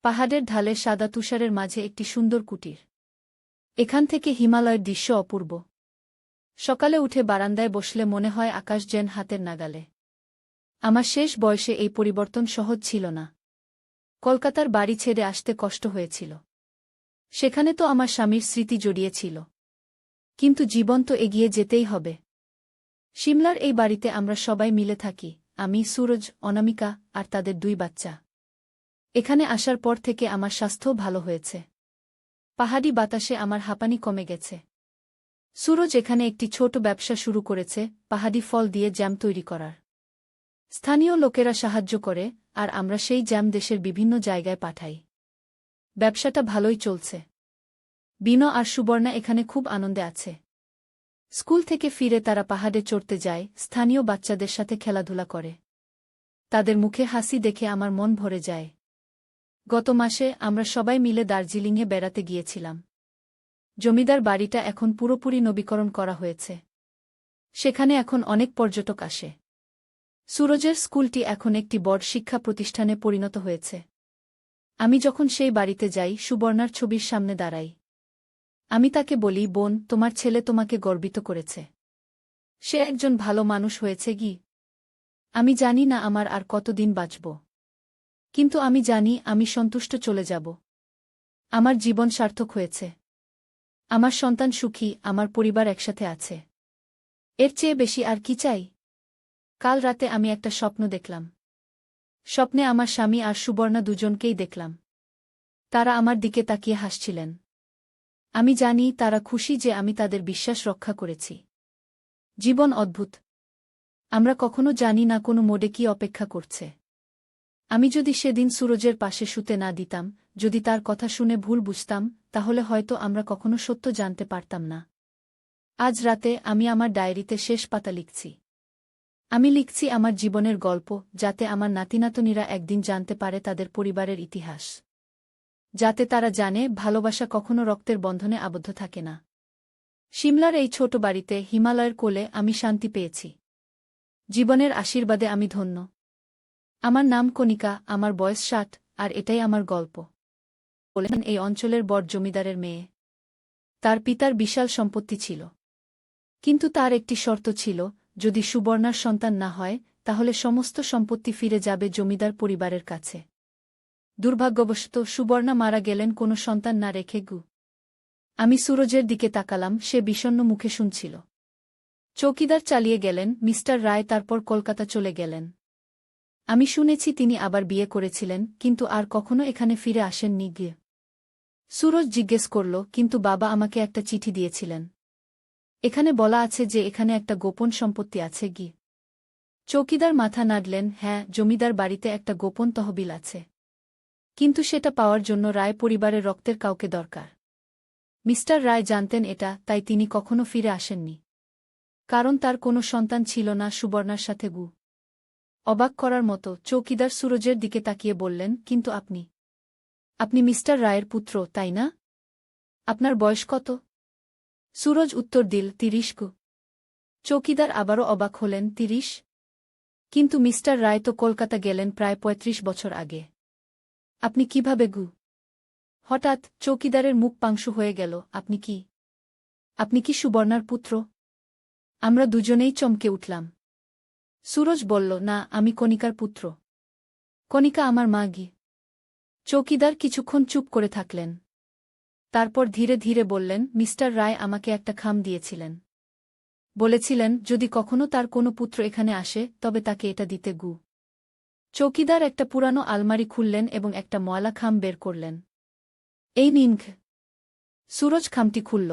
পাহাড়ের ঢালে সাদা তুষারের মাঝে একটি সুন্দর কুটির। এখান থেকে হিমালয়ের দৃশ্য অপূর্ব। সকালে উঠে বারান্দায় বসলে মনে হয় আকাশ যেন হাতের নাগালে। আমার শেষ বয়সে এই পরিবর্তন সহজ ছিল না। কলকাতার বাড়ি ছেড়ে আসতে কষ্ট হয়েছিল। সেখানে তো আমার স্বামীর স্মৃতি জড়িয়েছিল। কিন্তু জীবন তো এগিয়ে যেতেই হবে। সিমলার এই বাড়িতে আমরা সবাই মিলে থাকি, আমি, সুরজ, অনামিকা আর তাদের 2 বাচ্চা। এখানে আসার পর থেকে আমার স্বাস্থ্যও ভালো হয়েছে। পাহাড়ি বাতাসে আমার হাঁপানি কমে গেছে। সুরজ এখানে একটি ছোট ব্যবসা শুরু করেছে, পাহাড়ি ফল দিয়ে জ্যাম তৈরি করার। স্থানীয় লোকেরা সাহায্য করে, আর আমরা সেই জ্যাম দেশের বিভিন্ন জায়গায় পাঠাই। ব্যবসাটা ভালোই চলছে। বিনো আর সুবর্ণা এখানে খুব আনন্দে আছে। স্কুল থেকে ফিরে তারা পাহাড়ে চড়তে যায়, স্থানীয় বাচ্চাদের সাথে খেলাধুলা করে। তাদের মুখে হাসি দেখে আমার মন ভরে যায়। গত মাসে আমরা সবাই মিলে দার্জিলিংয়ে বেড়াতে গিয়েছিলাম। জমিদার বাড়িটা এখন পুরোপুরি নবীকরণ করা হয়েছে। সেখানে এখন অনেক পর্যটক আসে। সুরজের স্কুলটি এখন একটি বড় শিক্ষা প্রতিষ্ঠানে পরিণত হয়েছে। আমি যখন সেই বাড়িতে যাই, সুবর্ণার ছবির সামনে দাঁড়াই। আমি তাকে বলি, বোন, তোমার ছেলে তোমাকে গর্বিত করেছে। সে একজন ভালো মানুষ হয়েছে কি? আমি জানি না আমার আর কতদিন বাঁচব। কিন্তু আমি জানি আমি সন্তুষ্ট চলে যাব। আমার জীবন সার্থক হয়েছে। আমার সন্তান সুখী, আমার পরিবার একসাথে আছে। এর চেয়ে বেশি আর কি চাই? কাল রাতে আমি একটা স্বপ্ন দেখলাম। স্বপ্নে আমার স্বামী আর সুবর্ণা দুজনকেই দেখলাম। তারা আমার দিকে তাকিয়ে হাসছিলেন। আমি জানি তারা খুশি যে আমি তাদের বিশ্বাস রক্ষা করেছি। জীবন অদ্ভুত। আমরা কখনো জানি না কোনো মোড়ে কি অপেক্ষা করছে। আমি যদি সেদিন সুরজের পাশে শুতে না দিতাম, যদি তার কথা শুনে ভুল বুঝতাম, তাহলে হয়তো আমরা কখনো সত্য জানতে পারতাম না। আজ রাতে আমি আমার ডায়েরিতে শেষ পাতা লিখছি। আমি লিখছি আমার জীবনের গল্প, যাতে আমার নাতিনাতনীরা একদিন জানতে পারে তাদের পরিবারের ইতিহাস। যাতে তারা জানে ভালোবাসা কখনো রক্তের বন্ধনে আবদ্ধ থাকে না। সিমলার এই ছোট বাড়িতে হিমালয়ের কোলে আমি শান্তি পেয়েছি। জীবনের আশীর্বাদে আমি ধন্য। আমার নাম কণিকা, আমার বয়স 60, আর এটাই আমার গল্প। বলেন এই অঞ্চলের বড় জমিদারের মেয়ে। তার পিতার বিশাল সম্পত্তি ছিল, কিন্তু তার একটি শর্ত ছিল, যদি সুবর্ণার সন্তান না হয় তাহলে সমস্ত সম্পত্তি ফিরে যাবে জমিদার পরিবারের কাছে। দুর্ভাগ্যবশত সুবর্ণা মারা গেলেন কোনো সন্তান না রেখে। আমি সুরজের দিকে তাকালাম, সে বিষণ্ণ মুখে শুনছিল। চৌকিদার চালিয়ে গেলেন, মিস্টার রায় তারপর কলকাতা চলে গেলেন। আমি শুনেছি তিনি আবার বিয়ে করেছিলেন, কিন্তু আর কখনো এখানে ফিরে আসেননি। গিয়ে সুরজ জিজ্ঞেস করল, কিন্তু বাবা আমাকে একটা চিঠি দিয়েছিলেন। এখানে বলা আছে যে এখানে একটা গোপন সম্পত্তি আছে। চৌকিদার মাথা নাড়লেন, হ্যাঁ, জমিদার বাড়িতে একটা গোপন তহবিল আছে, কিন্তু সেটা পাওয়ার জন্য রায় পরিবারের রক্তের কাউকে দরকার। মিস্টার রায় জানতেন এটা, তাই তিনি কখনো ফিরে আসেননি, কারণ তার কোনো সন্তান ছিল না সুবর্ণার সাথে। অবাক করার মতো চৌকিদার সুরজের দিকে তাকিয়ে বললেন, কিন্তু আপনি মিস্টার রায়ের পুত্র, তাই না? আপনার বয়স কত? সুরজ উত্তর দিল, 30। চৌকিদার আবারও অবাক হলেন, 30? কিন্তু মিস্টার রায় তো কলকাতা গেলেন প্রায় 35 বছর আগে। আপনি কিভাবে? হঠাৎ চৌকিদারের মুখ পাংশু হয়ে গেল। আপনি কি সুবর্ণার পুত্র? আমরা দুজনেই চমকে উঠলাম। সুরজ বলল, না, আমি কণিকার পুত্র। কণিকা আমার মা। চৌকিদার কিছুক্ষণ চুপ করে থাকলেন, তারপর ধীরে ধীরে বললেন, মিস্টার রায় আমাকে একটা খাম দিয়েছিলেন। বলেছিলেন যদি কখনো তার কোনো পুত্র এখানে আসে তবে তাকে এটা দিতে। চৌকিদার একটা পুরানো আলমারি খুললেন এবং একটা ময়লা খাম বের করলেন। এই নিন। সুরজ খামটি খুলল।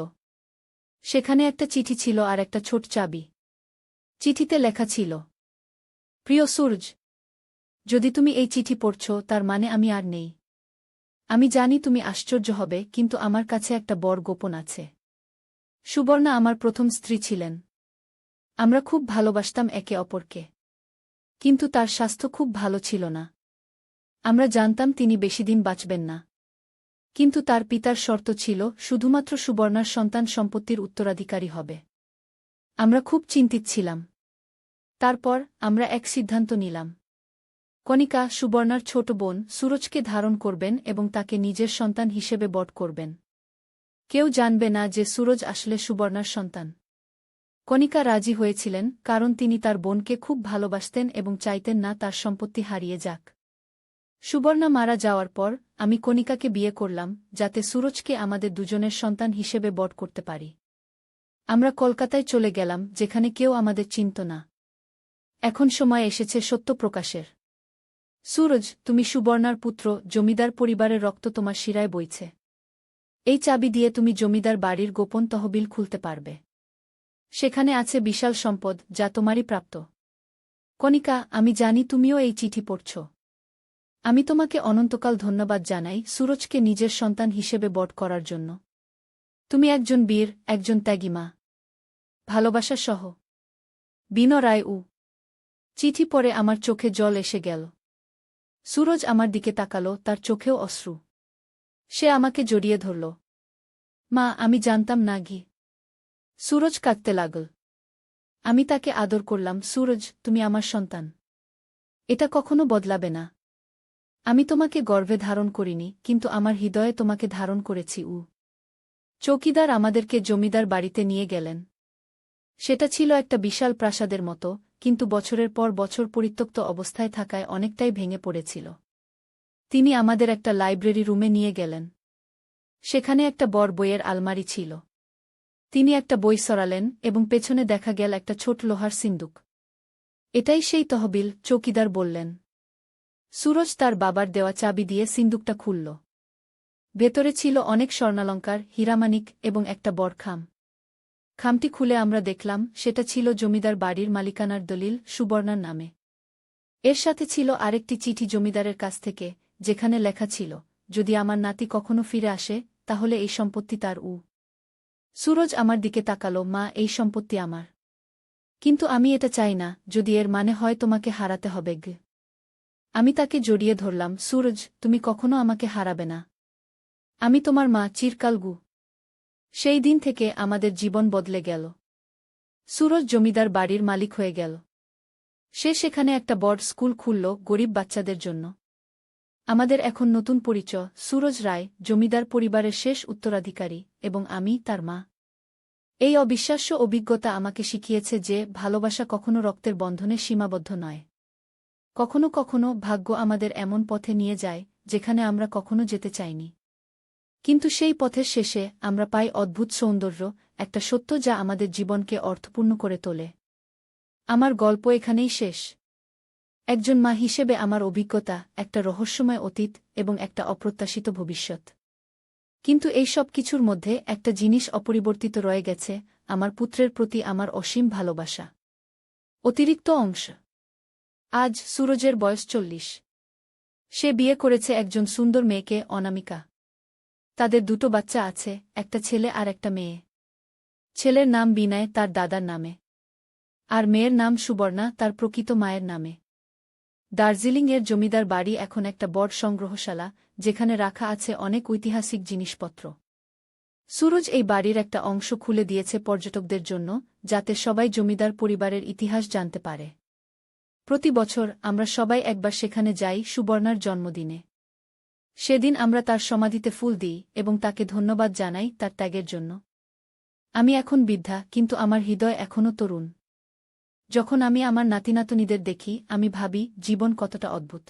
সেখানে একটা চিঠি ছিল আর একটা ছোট চাবি। চিঠিতে লেখা ছিল, প্রিয় সূরজ, যদি তুমি এই চিঠি পড়ছ তার মানে আমি আর নেই। আমি জানি তুমি আশ্চর্য হবে, কিন্তু আমার কাছে একটা বড় গোপন আছে। সুবর্ণা আমার প্রথম স্ত্রী ছিলেন। আমরা খুব ভালোবাসতাম একে অপরকে, কিন্তু তার স্বাস্থ্য খুব ভালো ছিল না। আমরা জানতাম তিনি বেশিদিন বাঁচবেন না, কিন্তু তার পিতার শর্ত ছিল শুধুমাত্র সুবর্ণার সন্তান সম্পত্তির উত্তরাধিকারী হবে। আমরা খুব চিন্তিত ছিলাম। তারপর আমরা এক সিদ্ধান্ত নিলাম। কণিকা, সুবর্ণার ছোট বোন, সুরজকে ধারণ করবেন এবং তাকে নিজের সন্তান হিসেবে বট করবেন। কেউ জানবে না যে সুরজ আসলে সুবর্ণার সন্তান। কণিকা রাজি হয়েছিলেন, কারণ তিনি তার বোনকে খুব ভালোবাসতেন এবং চাইতেন না তার সম্পত্তি হারিয়ে যাক। সুবর্ণা মারা যাওয়ার পর আমি কণিকাকে বিয়ে করলাম, যাতে সুরজকে আমাদের দুজনের সন্তান হিসেবে বট করতে পারি। আমরা কলকাতায় চলে গেলাম, যেখানে কেউ আমাদের চিনত না। এখন সময় এসেছে সত্য প্রকাশের। সুরজ, তুমি সুবর্ণার পুত্র, জমিদার পরিবারের রক্ত তোমার শিরায় বইছে। এই চাবি দিয়ে তুমি জমিদার বাড়ির গোপন তহবিল খুলতে পারবে। সেখানে আছে বিশাল সম্পদ, যা তোমারই প্রাপ্য। কণিকা, আমি জানি তুমিও এই চিঠি পড়ছ। আমি তোমাকে অনন্তকাল ধন্যবাদ জানাই সুরজকে নিজের সন্তান হিসেবে বট করার জন্য। তুমি একজন বীর, একজন ত্যাগী মা। ভালোবাসা সহ, বিনো রায়। চিঠি পড়ে আমার চোখে জল এসে গেল। সুরজ আমার দিকে তাকাল, তার চোখেও অশ্রু। সে আমাকে জড়িয়ে ধরল। মা, আমি জানতাম না। সুরজ কাঁদতে লাগল। আমি তাকে আদর করলাম। সুরজ, তুমি আমার সন্তান। এটা কখনো বদলাবে না। আমি তোমাকে গর্ভে ধারণ করিনি, কিন্তু আমার হৃদয়ে তোমাকে ধারণ করেছি। চৌকিদার আমাদেরকে জমিদার বাড়িতে নিয়ে গেলেন। সেটা ছিল একটা বিশাল প্রাসাদের মতো, কিন্তু বছরের পর বছর পরিত্যক্ত অবস্থায় থাকায় অনেকটাই ভেঙে পড়েছিল। তিনি আমাদের একটা লাইব্রেরি রুমে নিয়ে গেলেন। সেখানে একটা বড় বইয়ের আলমারি ছিল। তিনি একটা বই সরালেন এবং পেছনে দেখা গেল একটা ছোট লোহার সিন্দুক। এটাই সেই তহবিল, চৌকিদার বললেন। সুরজ তার বাবার দেওয়া চাবি দিয়ে সিন্দুকটা খুলল। ভেতরে ছিল অনেক স্বর্ণালঙ্কার, হীরামানিক এবং একটা বড় খাম। খামটি খুলে আমরা দেখলাম সেটা ছিল জমিদার বাড়ির মালিকানার দলিল, সুবর্ণার নামে। এর সাথে ছিল আরেকটি চিঠি জমিদারের কাছ থেকে, যেখানে লেখা ছিল, যদি আমার নাতি কখনো ফিরে আসে তাহলে এই সম্পত্তি তার। সুরজ আমার দিকে তাকালো, মা, এই সম্পত্তি আমার। কিন্তু আমি এটা চাই না, যদি এর মানে হয় তোমাকে হারাতে হবে। আমি তাকে জড়িয়ে ধরলাম। সুরজ, তুমি কখনো আমাকে হারাবে না। আমি তোমার মা, চিরকাল। সেই দিন থেকে আমাদের জীবন বদলে গেল। সুরজ জমিদার বাড়ির মালিক হয়ে গেল। সে সেখানে একটা বড় স্কুল খুলল গরিব বাচ্চাদের জন্য। আমাদের এখন নতুন পরিচয়, সুরজ রায়, জমিদার পরিবারের শেষ উত্তরাধিকারী, এবং আমি তার মা। এই অবিশ্বাস্য অভিজ্ঞতা আমাকে শিখিয়েছে যে ভালোবাসা কখনো রক্তের বন্ধনে সীমাবদ্ধ নয়। কখনো কখনো ভাগ্য আমাদের এমন পথে নিয়ে যায় যেখানে আমরা কখনো যেতে চাইনি। কিন্তু সেই পথের শেষে আমরা পাই অদ্ভুত সৌন্দর্য, একটা সত্য যা আমাদের জীবনকে অর্থপূর্ণ করে তোলে। আমার গল্প এখানেই শেষ। একজন মা হিসেবে আমার অভিজ্ঞতা, একটা রহস্যময় অতীত এবং একটা অপ্রত্যাশিত ভবিষ্যৎ। কিন্তু এই সব কিছুর মধ্যে একটা জিনিস অপরিবর্তিত রয়ে গেছে, আমার পুত্রের প্রতি আমার অসীম ভালোবাসা। অতিরিক্ত অংশ। আজ সুরজের বয়স 40। সে বিয়ে করেছে একজন সুন্দর মেয়েকে, অনামিকা। তাদের দুটো বাচ্চা আছে, একটা ছেলে আর একটা মেয়ে। ছেলের নাম বিনয়, তার দাদার নামে। আর মেয়ের নাম সুবর্ণা, তার প্রকৃত মায়ের নামে। দার্জিলিংয়ের জমিদার বাড়ি এখন একটা বড় সংগ্রহশালা, যেখানে রাখা আছে অনেক ঐতিহাসিক জিনিসপত্র। সুরজ এই বাড়ির একটা অংশ খুলে দিয়েছে পর্যটকদের জন্য, যাতে সবাই জমিদার পরিবারের ইতিহাস জানতে পারে। প্রতি বছর আমরা সবাই একবার সেখানে যাই সুবর্ণার জন্মদিনে। সেদিন আমরা তার সমাধিতে ফুল দিই এবং তাকে ধন্যবাদ জানাই তার ত্যাগের জন্য। আমি এখন বৃদ্ধা, কিন্তু আমার হৃদয় এখনও তরুণ। যখন আমি আমার নাতিনাতনীদের দেখি, আমি ভাবি জীবন কতটা অদ্ভুত।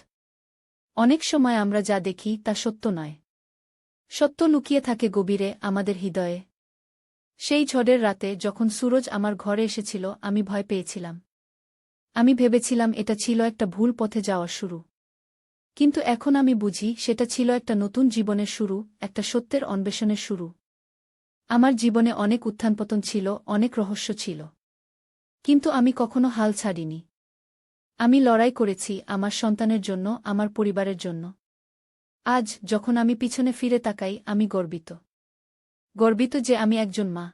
অনেক সময় আমরা যা দেখি তা সত্য নয়। সত্য লুকিয়ে থাকে গভীরে, আমাদের হৃদয়ে। সেই ঝড়ের রাতে যখন সুরজ আমার ঘরে এসেছিল, আমি ভয় পেয়েছিলাম। আমি ভেবেছিলাম এটা ছিল একটা ভুল পথে যাওয়ার শুরু। কিন্তু এখন আমি বুঝি সেটা ছিল একটা নতুন জীবনের শুরু, একটা সত্যের অন্বেষণের শুরু। আমার জীবনে অনেক উত্থানপতন ছিল, অনেক রহস্য ছিল। কিন্তু আমি কখনো হাল ছাড়িনি। আমি লড়াই করেছি আমার সন্তানের জন্য, আমার পরিবারের জন্য। আজ যখন আমি পিছনে ফিরে তাকাই, আমি গর্বিত। গর্বিত যে আমি একজন মা।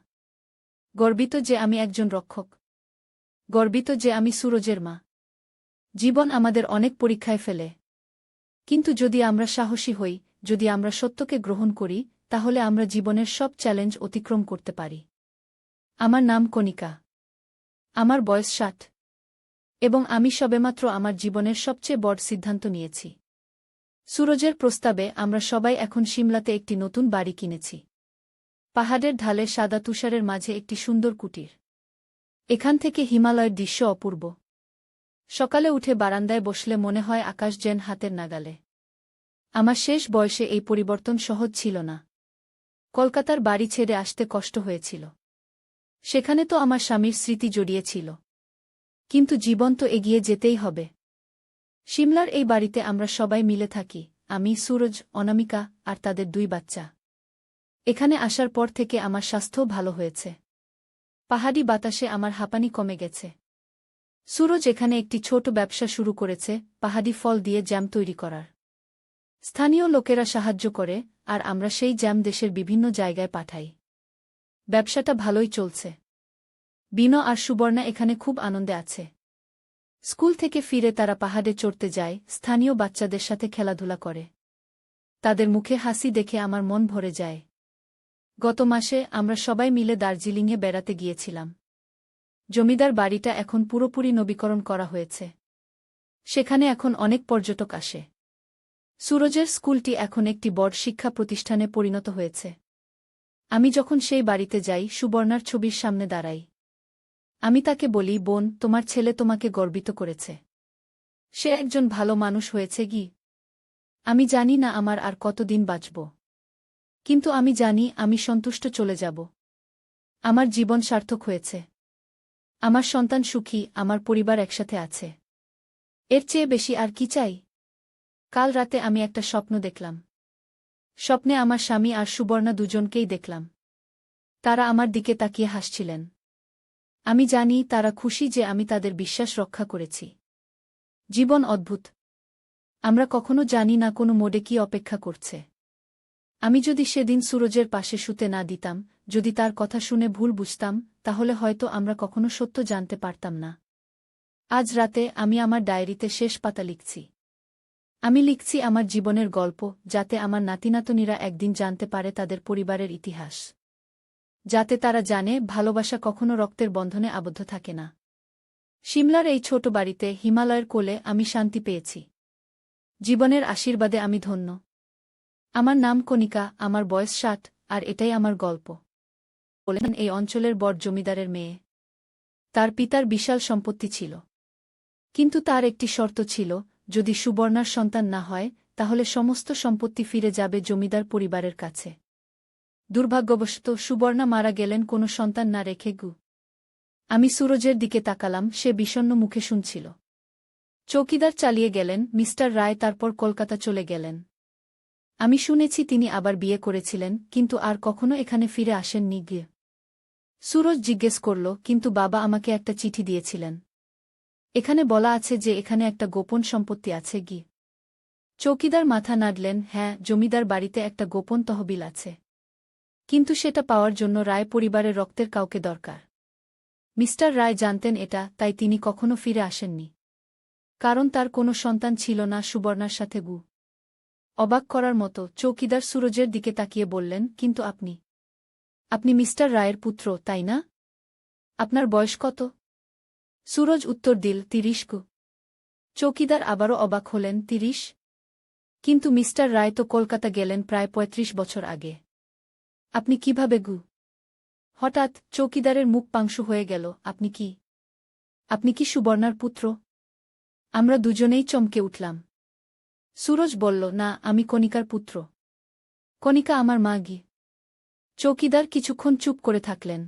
গর্বিত যে আমি একজন রক্ষক। গর্বিত যে আমি সুরজের মা। জীবন আমাদের অনেক পরীক্ষায় ফেলে। কিন্তু যদি আমরা সাহসী হই, যদি আমরা সত্যকে গ্রহণ করি, তাহলে আমরা জীবনের সব চ্যালেঞ্জ অতিক্রম করতে পারি। আমার নাম কণিকা। আমার বয়স 60। এবং আমি সবেমাত্র আমার জীবনের সবচেয়ে বড় সিদ্ধান্ত নিয়েছি। সুরজের প্রস্তাবে আমরা সবাই এখন সিমলাতে একটি নতুন বাড়ি কিনেছি। পাহাড়ের ঢালে সাদা তুষারের মাঝে একটি সুন্দর কুটির। এখান থেকে হিমালয়ের দৃশ্য অপূর্ব। সকালে উঠে বারান্দায় বসলে মনে হয় আকাশ যেন হাতের নাগালে। আমার শেষ বয়সে এই পরিবর্তন সহজ ছিল না। কলকাতার বাড়ি ছেড়ে আসতে কষ্ট হয়েছিল। সেখানে তো আমার স্বামীর স্মৃতি জড়িয়েছিল। কিন্তু জীবন তো এগিয়ে যেতেই হবে। সিমলার এই বাড়িতে আমরা সবাই মিলে থাকি, আমি, সুরজ, অনামিকা আর তাদের 2 বাচ্চা। এখানে আসার পর থেকে আমার স্বাস্থ্যও ভালো হয়েছে। পাহাড়ি বাতাসে আমার হাঁপানি কমে গেছে। সুরজ এখানে একটি ছোট ব্যবসা শুরু করেছে, পাহাড়ি ফল দিয়ে জ্যাম তৈরি করার। স্থানীয় লোকেরা সাহায্য করে, আর আমরা সেই জ্যাম দেশের বিভিন্ন জায়গায় পাঠাই। ব্যবসাটা ভালোই চলছে। বিনো আর সুবর্ণা এখানে খুব আনন্দে আছে। স্কুল থেকে ফিরে তারা পাহাড়ে চড়তে যায়, স্থানীয় বাচ্চাদের সাথে খেলাধুলা করে। তাদের মুখে হাসি দেখে আমার মন ভরে যায়। গত মাসে আমরা সবাই মিলে দার্জিলিংয়ে বেড়াতে গিয়েছিলাম। জমিদার বাড়িটা এখন পুরোপুরি নবীকরণ করা হয়েছে। সেখানে এখন অনেক পর্যটক আসে। সুরজের স্কুলটি এখন একটি বড় শিক্ষা প্রতিষ্ঠানে পরিণত হয়েছে। আমি যখন সেই বাড়িতে যাই, সুবর্ণার ছবির সামনে দাঁড়াই। আমি তাকে বলি, বোন, তোমার ছেলে তোমাকে গর্বিত করেছে। সে একজন ভালো মানুষ হয়েছে কি? আমি জানি না আমার আর কতদিন বাঁচব। কিন্তু আমি জানি আমি সন্তুষ্ট চলে যাব। আমার জীবন সার্থক হয়েছে। আমার সন্তান সুখী, আমার পরিবার একসাথে আছে। এর চেয়ে বেশি আর কি চাই? কাল রাতে আমি একটা স্বপ্ন দেখলাম। স্বপ্নে আমার স্বামী আর সুবর্ণা দুজনকেই দেখলাম। তারা আমার দিকে তাকিয়ে হাসছিলেন। আমি জানি তারা খুশি যে আমি তাদের বিশ্বাস রক্ষা করেছি। জীবন অদ্ভুত। আমরা কখনো জানি না কোনো মোড়ে কি অপেক্ষা করছে। আমি যদি সেদিন সুরজের পাশে শুতে না দিতাম, যদি তার কথা শুনে ভুল বুঝতাম, তাহলে হয়তো আমরা কখনো সত্য জানতে পারতাম না। আজ রাতে আমি আমার ডায়েরিতে শেষ পাতা লিখছি। আমি লিখছি আমার জীবনের গল্প, যাতে আমার নাতিনাতনীরা একদিন জানতে পারে তাদের পরিবারের ইতিহাস। যাতে তারা জানে ভালোবাসা কখনো রক্তের বন্ধনে আবদ্ধ থাকে না। সিমলার এই ছোট বাড়িতে হিমালয়ের কোলে আমি শান্তি পেয়েছি। জীবনের আশীর্বাদে আমি ধন্য। আমার নাম কণিকা, আমার বয়স 60, আর এটাই আমার গল্প। বলেন এই অঞ্চলের বড় জমিদারের মেয়ে। তার পিতার বিশাল সম্পত্তি ছিল, কিন্তু তার একটি শর্ত ছিল, যদি সুবর্ণার সন্তান না হয় তাহলে সমস্ত সম্পত্তি ফিরে যাবে জমিদার পরিবারের কাছে। দুর্ভাগ্যবশত সুবর্ণা মারা গেলেন কোনো সন্তান না রেখে। আমি সুরজের দিকে তাকালাম, সে বিষণ্ণ মুখে শুনছিল। চৌকিদার চালিয়ে গেলেন, মিস্টার রায় তারপর কলকাতা চলে গেলেন। আমি শুনেছি তিনি আবার বিয়ে করেছিলেন, কিন্তু আর কখনো এখানে ফিরে আসেননি। গিয়ে সুরজ জিজ্ঞেস করল, কিন্তু বাবা আমাকে একটা চিঠি দিয়েছিলেন। এখানে বলা আছে যে এখানে একটা গোপন সম্পত্তি আছে। চৌকিদার মাথা নাড়লেন, হ্যাঁ, জমিদার বাড়িতে একটা গোপন তহবিল আছে, কিন্তু সেটা পাওয়ার জন্য রায় পরিবারের রক্তের কাউকে দরকার। মিস্টার রায় জানতেন এটা, তাই তিনি কখনো ফিরে আসেননি, কারণ তার কোনো সন্তান ছিল না সুবর্ণার সাথে। অবাক করার মতো চৌকিদার সুরজের দিকে তাকিয়ে বললেন, কিন্তু আপনি মিস্টার রায়ের পুত্র, তাই না? আপনার বয়স কত? সুরজ উত্তর দিল, 30। চৌকিদার আবারও অবাক হলেন, 30? কিন্তু মিস্টার রায় তো কলকাতা গেলেন প্রায় 35 বছর আগে। আপনি কিভাবে? হঠাৎ চৌকিদারের মুখ পাংশু হয়ে গেল। আপনি কি সুবর্ণার পুত্র? আমরা দুজনেই চমকে উঠলাম। সুরজ বলল, না, আমি কণিকার পুত্র। কণিকা আমার মা। চৌকিদার কিছুক্ষণ চুপ করে থাকলেন,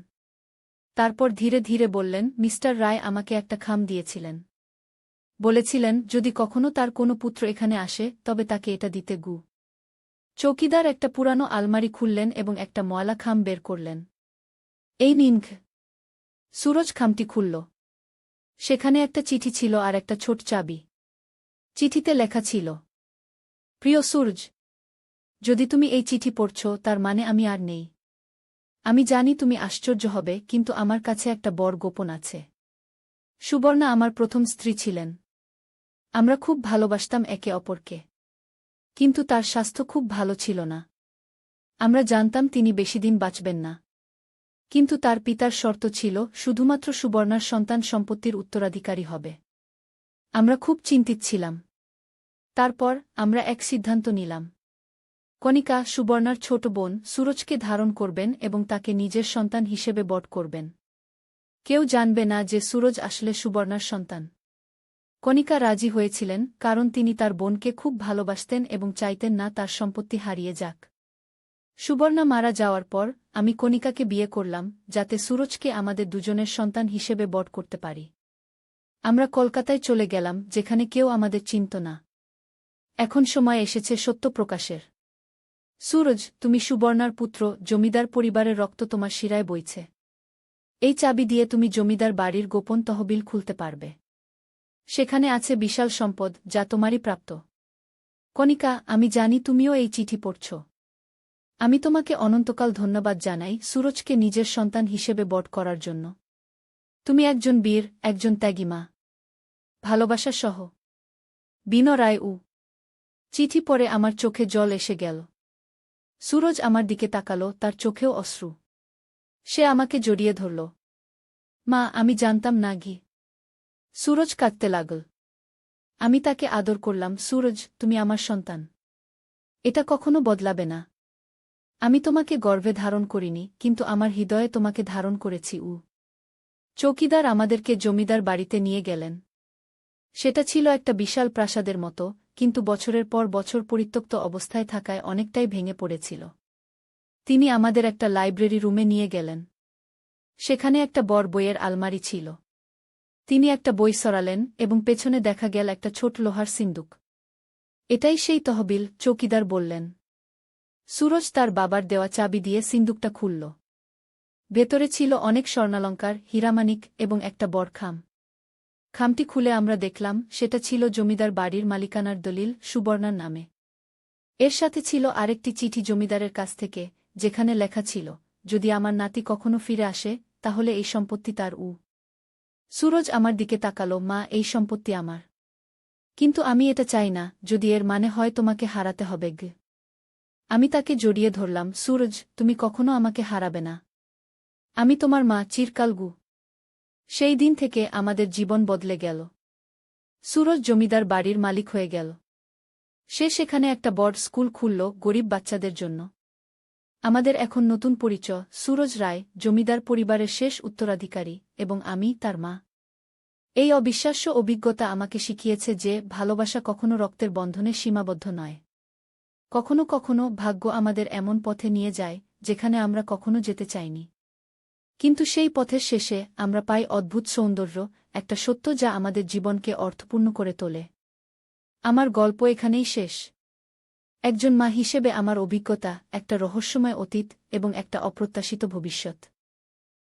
তারপর ধীরে ধীরে বললেন, মিস্টার রায় আমাকে একটা খাম দিয়েছিলেন। বলেছিলেন যদি কখনো তার কোনো পুত্র এখানে আসে তবে তাকে এটা দিতে। চৌকিদার একটা পুরানো আলমারি খুললেন এবং একটা ময়লা খাম বের করলেন। এই নিন। সুরজ খামটি খুলল। সেখানে একটা চিঠি ছিল আর একটা ছোট চাবি। চিঠিতে লেখা ছিল, প্রিয় সুরজ, যদি তুমি এই চিঠি পড়ছ তার মানে আমি আর নেই। আমি জানি তুমি আশ্চর্য হবে, কিন্তু আমার কাছে একটা বড় গোপন আছে। সুবর্ণা আমার প্রথম স্ত্রী ছিলেন। আমরা খুব ভালোবাসতাম একে অপরকে, কিন্তু তার স্বাস্থ্য খুব ভালো ছিল না। আমরা জানতাম তিনি বেশিদিন বাঁচবেন না, কিন্তু তার পিতার শর্ত ছিল শুধুমাত্র সুবর্ণার সন্তান সম্পত্তির উত্তরাধিকারী হবে। আমরা খুব চিন্তিত ছিলাম। তারপর আমরা এক সিদ্ধান্ত নিলাম। কণিকা, সুবর্ণার ছোট বোন, সুরজকে ধারণ করবেন এবং তাকে নিজের সন্তান হিসেবে বট করবেন। কেউ জানবে না যে সুরজ আসলে সুবর্ণার সন্তান। কণিকা রাজি হয়েছিলেন, কারণ তিনি তার বোনকে খুব ভালোবাসতেন এবং চাইতেন না তার সম্পত্তি হারিয়ে যাক। সুবর্ণা মারা যাওয়ার পর আমি কণিকাকে বিয়ে করলাম, যাতে সুরজকে আমাদের দুজনের সন্তান হিসেবে বট করতে পারি। আমরা কলকাতায় চলে গেলাম, যেখানে কেউ আমাদের চিনত না। এখন সময় এসেছে সত্য প্রকাশের। সুরজ, তুমি সুবর্ণার পুত্র, জমিদার পরিবারের রক্ত তোমার শিরায় বইছে। এই চাবি দিয়ে তুমি জমিদার বাড়ির গোপন তহবিল খুলতে পারবে। সেখানে আছে বিশাল সম্পদ, যা তোমারই প্রাপ্ত। কণিকা, আমি জানি তুমিও এই চিঠি পড়ছ। আমি তোমাকে অনন্তকাল ধন্যবাদ জানাই সুরজকে নিজের সন্তান হিসেবে বট করার জন্য। তুমি একজন বীর, একজন ত্যাগী মা। ভালোবাসা সহ, বিন রায়। চিঠি পড়ে আমার চোখে জল এসে গেল। সুরজ আমার দিকে তাকালো, তার চোখেও অশ্রু। সে আমাকে জড়িয়ে ধরল। মা, আমি জানতাম না। সুরজ কাঁদতে লাগল। আমি তাকে আদর করলাম। সুরজ, তুমি আমার সন্তান। এটা কখনো বদলাবে না। আমি তোমাকে গর্ভে ধারণ করিনি, কিন্তু আমার হৃদয়ে তোমাকে ধারণ করেছি। চৌকিদার আমাদেরকে জমিদার বাড়িতে নিয়ে গেলেন। সেটা ছিল একটা বিশাল প্রাসাদের মতো, কিন্তু বছরের পর বছর পরিত্যক্ত অবস্থায় থাকায় অনেকটাই ভেঙে পড়েছিল। তিনি আমাদের একটা লাইব্রেরি রুমে নিয়ে গেলেন। সেখানে একটা বড় বইয়ের আলমারি ছিল। তিনি একটা বই সরালেন এবং পেছনে দেখা গেল একটা ছোট লোহার সিন্দুক। এটাই সেই তহবিল, চৌকিদার বললেন। সুরজ তার বাবার দেওয়া চাবি দিয়ে সিন্দুকটা খুলল। ভেতরে ছিল অনেক স্বর্ণালঙ্কার, হীরামানিক এবং একটা বড় খাম। খামটি খুলে আমরা দেখলাম সেটা ছিল জমিদার বাড়ির মালিকানার দলিল, সুবর্ণার নামে। এর সাথে ছিল আরেকটি চিঠি জমিদারের কাছ থেকে, যেখানে লেখা ছিল, যদি আমার নাতি কখনো ফিরে আসে তাহলে এই সম্পত্তি তার। সুরজ আমার দিকে তাকালো, মা, এই সম্পত্তি আমার। কিন্তু আমি এটা চাই না, যদি এর মানে হয় তোমাকে হারাতে হবে। আমি তাকে জড়িয়ে ধরলাম। সুরজ, তুমি কখনো আমাকে হারাবে না। আমি তোমার মা চিরকাল গু। সেই দিন থেকে আমাদের জীবন বদলে গেল। সুরজ জমিদার বাড়ির মালিক হয়ে গেল। সে সেখানে একটা বড় স্কুল খুলল গরিব বাচ্চাদের জন্য। আমাদের এখন নতুন পরিচয়, সুরজ রায়, জমিদার পরিবারের শেষ উত্তরাধিকারী, এবং আমি তার মা। এই অবিশ্বাস্য অভিজ্ঞতা আমাকে শিখিয়েছে যে ভালোবাসা কখনো রক্তের বন্ধনে সীমাবদ্ধ নয়। কখনো কখনো ভাগ্য আমাদের এমন পথে নিয়ে যায় যেখানে আমরা কখনো যেতে চাইনি। কিন্তু সেই পথের শেষে আমরা পাই অদ্ভুত সৌন্দর্য, একটা সত্য যা আমাদের জীবনকে অর্থপূর্ণ করে তোলে। আমার গল্প এখানেই শেষ। একজন মা হিসেবে আমার অভিজ্ঞতা, একটা রহস্যময় অতীত এবং একটা অপ্রত্যাশিত ভবিষ্যৎ।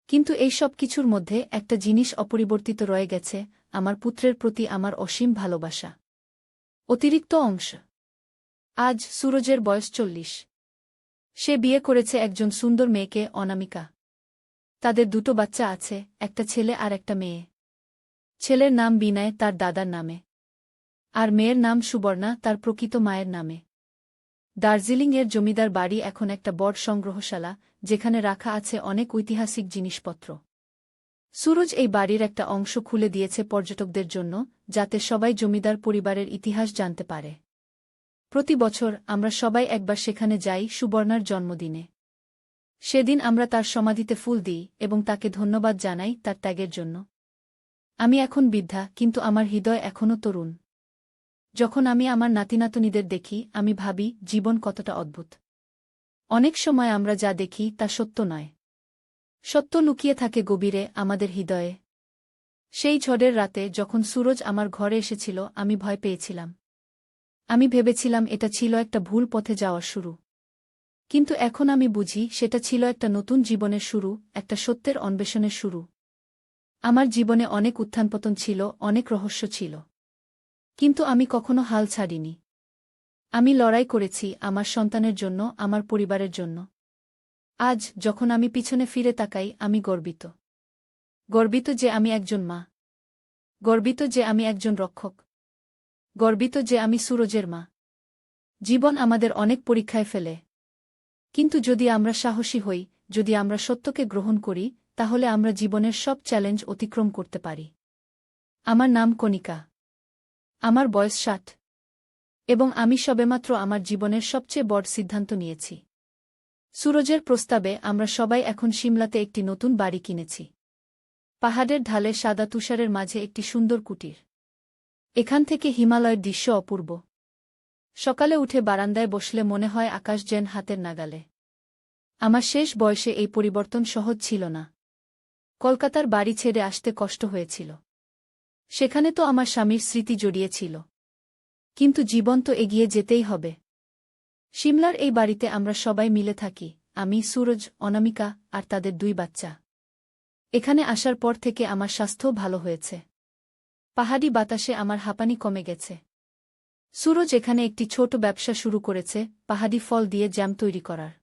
কিন্তু এই সব কিছুর মধ্যে একটা জিনিস অপরিবর্তিত রয়ে গেছে, আমার পুত্রের প্রতি আমার অসীম ভালোবাসা। অতিরিক্ত অংশ। আজ সুরজের বয়স 40। সে বিয়ে করেছে একজন সুন্দর মেয়েকে, অনামিকা। তাদের দুটো বাচ্চা আছে, একটা ছেলে আর একটা মেয়ে। ছেলের নাম বিনয়, তার দাদার নামে। আর মেয়ের নাম সুবর্ণা, তার প্রকৃত মায়ের নামে। দার্জিলিংয়ের জমিদার বাড়ি এখন একটা বড় সংগ্রহশালা, যেখানে রাখা আছে অনেক ঐতিহাসিক জিনিসপত্র। সুরজ এই বাড়ির একটা অংশ খুলে দিয়েছে পর্যটকদের জন্য, যাতে সবাই জমিদার পরিবারের ইতিহাস জানতে পারে। প্রতি বছর আমরা সবাই একবার সেখানে যাই সুবর্ণার জন্মদিনে। সেদিন আমরা তার সমাধিতে ফুল দিই এবং তাকে ধন্যবাদ জানাই তার ত্যাগের জন্য। আমি এখন বৃদ্ধা, কিন্তু আমার হৃদয় এখনও তরুণ। যখন আমি আমার নাতিনাতনীদের দেখি, আমি ভাবি জীবন কতটা অদ্ভুত। অনেক সময় আমরা যা দেখি তা সত্য নয়। সত্য লুকিয়ে থাকে গভীরে, আমাদের হৃদয়ে। সেই ঝড়ের রাতে যখন সুরজ আমার ঘরে এসেছিল, আমি ভয় পেয়েছিলাম। আমি ভেবেছিলাম এটা ছিল একটা ভুল পথে যাওয়ার শুরু। কিন্তু এখন আমি বুঝি সেটা ছিল একটা নতুন জীবনের শুরু, একটা সত্যের অন্বেষণের শুরু। আমার জীবনে অনেক উত্থানপতন ছিল, অনেক রহস্য ছিল। কিন্তু আমি কখনো হাল ছাড়িনি। আমি লড়াই করেছি আমার সন্তানের জন্য, আমার পরিবারের জন্য। আজ যখন আমি পিছনে ফিরে তাকাই, আমি গর্বিত। গর্বিত যে আমি একজন মা। গর্বিত যে আমি একজন রক্ষক। গর্বিত যে আমি সুরজের মা। জীবন আমাদের অনেক পরীক্ষায় ফেলে। কিন্তু যদি আমরা সাহসী হই, যদি আমরা সত্যকে গ্রহণ করি, তাহলে আমরা জীবনের সব চ্যালেঞ্জ অতিক্রম করতে পারি। আমার নাম কণিকা। আমার বয়স 60। এবং আমি সবেমাত্র আমার জীবনের সবচেয়ে বড় সিদ্ধান্ত নিয়েছি। সুরজের প্রস্তাবে আমরা সবাই এখন সিমলাতে একটি নতুন বাড়ি কিনেছি। পাহাড়ের ঢালে সাদা তুষারের মাঝে একটি সুন্দর কুটির। এখান থেকে হিমালয়ের দৃশ্য অপূর্ব। সকালে উঠে বারান্দায় বসলে মনে হয় আকাশ যেন হাতের নাগালে। আমার শেষ বয়সে এই পরিবর্তন সহজ ছিল না। কলকাতার বাড়ি ছেড়ে আসতে কষ্ট হয়েছিল। সেখানে তো আমার স্বামীর স্মৃতি জড়িয়েছিল। কিন্তু জীবন তো এগিয়ে যেতেই হবে। সিমলার এই বাড়িতে আমরা সবাই মিলে থাকি, আমি, সুরজ, অনামিকা আর তাদের 2 বাচ্চা। এখানে আসার পর থেকে আমার স্বাস্থ্যও ভালো হয়েছে। পাহাড়ি বাতাসে আমার হাঁপানি কমে গেছে। সুরজ এখানে একটি ছোট ব্যবসা শুরু করেছে, পাহাড়ি ফল দিয়ে জ্যাম তৈরি করার।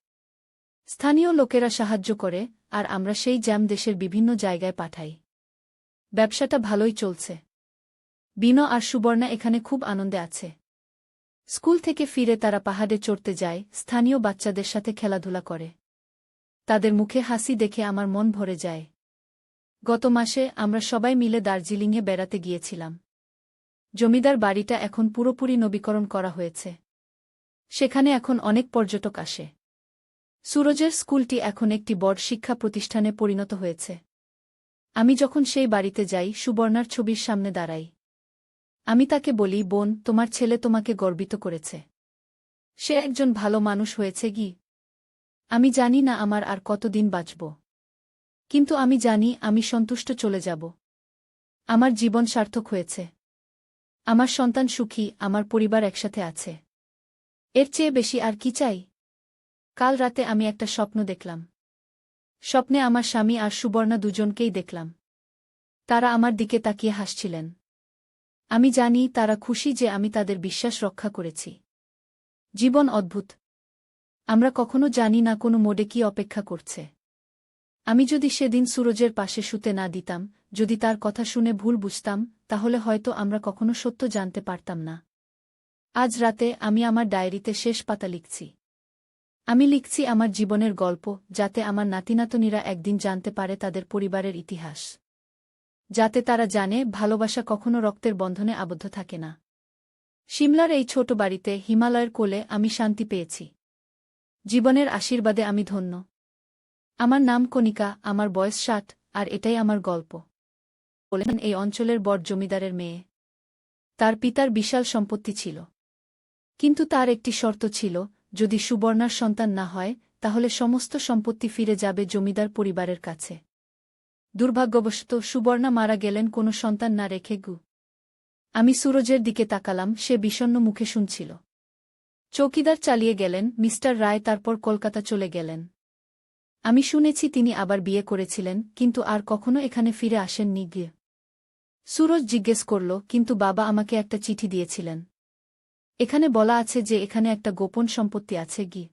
স্থানীয় লোকেরা সাহায্য করে, আর আমরা সেই জ্যাম দেশের বিভিন্ন জায়গায় পাঠাই। ব্যবসাটা ভালোই চলছে। বিনো আর সুবর্ণা এখানে খুব আনন্দে আছে। স্কুল থেকে ফিরে তারা পাহাড়ে চড়তে যায়, স্থানীয় বাচ্চাদের সাথে খেলাধুলা করে। তাদের মুখে হাসি দেখে আমার মন ভরে যায়। গত মাসে আমরা সবাই মিলে দার্জিলিংয়ে বেড়াতে গিয়েছিলাম। জমিদার বাড়িটা এখন পুরোপুরি নবীকরণ করা হয়েছে। সেখানে এখন অনেক পর্যটক আসে। সুরজের স্কুলটি এখন একটি বড় শিক্ষা প্রতিষ্ঠানে পরিণত হয়েছে। আমি যখন সেই বাড়িতে যাই, সুবর্ণার ছবির সামনে দাঁড়াই। আমি তাকে বলি, বোন, তোমার ছেলে তোমাকে গর্বিত করেছে। সে একজন ভালো মানুষ হয়েছে কি? আমি জানি না আমার আর কতদিন বাঁচব। কিন্তু আমি জানি আমি সন্তুষ্ট চলে যাব। আমার জীবন সার্থক হয়েছে। আমার সন্তান সুখী, আমার পরিবার একসাথে আছে। এর চেয়ে বেশি আর কি চাই? কাল রাতে আমি একটা স্বপ্ন দেখলাম। স্বপ্নে আমার স্বামী আর সুবর্ণা দুজনকেই দেখলাম। তারা আমার দিকে তাকিয়ে হাসছিলেন। আমি জানি তারা খুশি যে আমি তাদের বিশ্বাস রক্ষা করেছি। জীবন অদ্ভুত। আমরা কখনো জানি না কোনো মোড়ে কি অপেক্ষা করছে। আমি যদি সেদিন সুরজের পাশে শুতে না দিতাম, যদি তার কথা শুনে ভুল বুঝতাম, তাহলে হয়তো আমরা কখনো সত্য জানতে পারতাম না। আজ রাতে আমি আমার ডায়েরিতে শেষ পাতা লিখছি। আমি লিখছি আমার জীবনের গল্প, যাতে আমার নাতিনাতনীরা একদিন জানতে পারে তাদের পরিবারের ইতিহাস। যাতে তারা জানে ভালোবাসা কখনো রক্তের বন্ধনে আবদ্ধ থাকে না। সিমলার এই ছোট বাড়িতে হিমালয়ের কোলে আমি শান্তি পেয়েছি। জীবনের আশীর্বাদে আমি ধন্য। আমার নাম কণিকা, আমার বয়স 60, আর এটাই আমার গল্প। বলেন এই অঞ্চলের বড় জমিদারের মেয়ে। তার পিতার বিশাল সম্পত্তি ছিল। কিন্তু তার একটি শর্ত ছিল, যদি সুবর্ণার সন্তান না হয় তাহলে সমস্ত সম্পত্তি ফিরে যাবে জমিদার পরিবারের কাছে। দুর্ভাগ্যবশত সুবর্ণা মারা গেলেন কোনো সন্তান না রেখে। আমি সুরজের দিকে তাকালাম, সে বিষণ্ণ মুখে শুনছিল। চৌকিদার চালিয়ে গেলেন, মিস্টার রায় তারপর কলকাতা চলে গেলেন। আমি শুনেছি তিনি আবার বিয়ে করেছিলেন, কিন্তু আর কখনো এখানে ফিরে আসেননি। গিয়ে সুরজ জিজ্ঞেস করল, কিন্তু বাবা আমাকে একটা চিঠি দিয়েছিলেন। এখানে বলা আছে যে এখানে একটা গোপন সম্পত্তি আছে।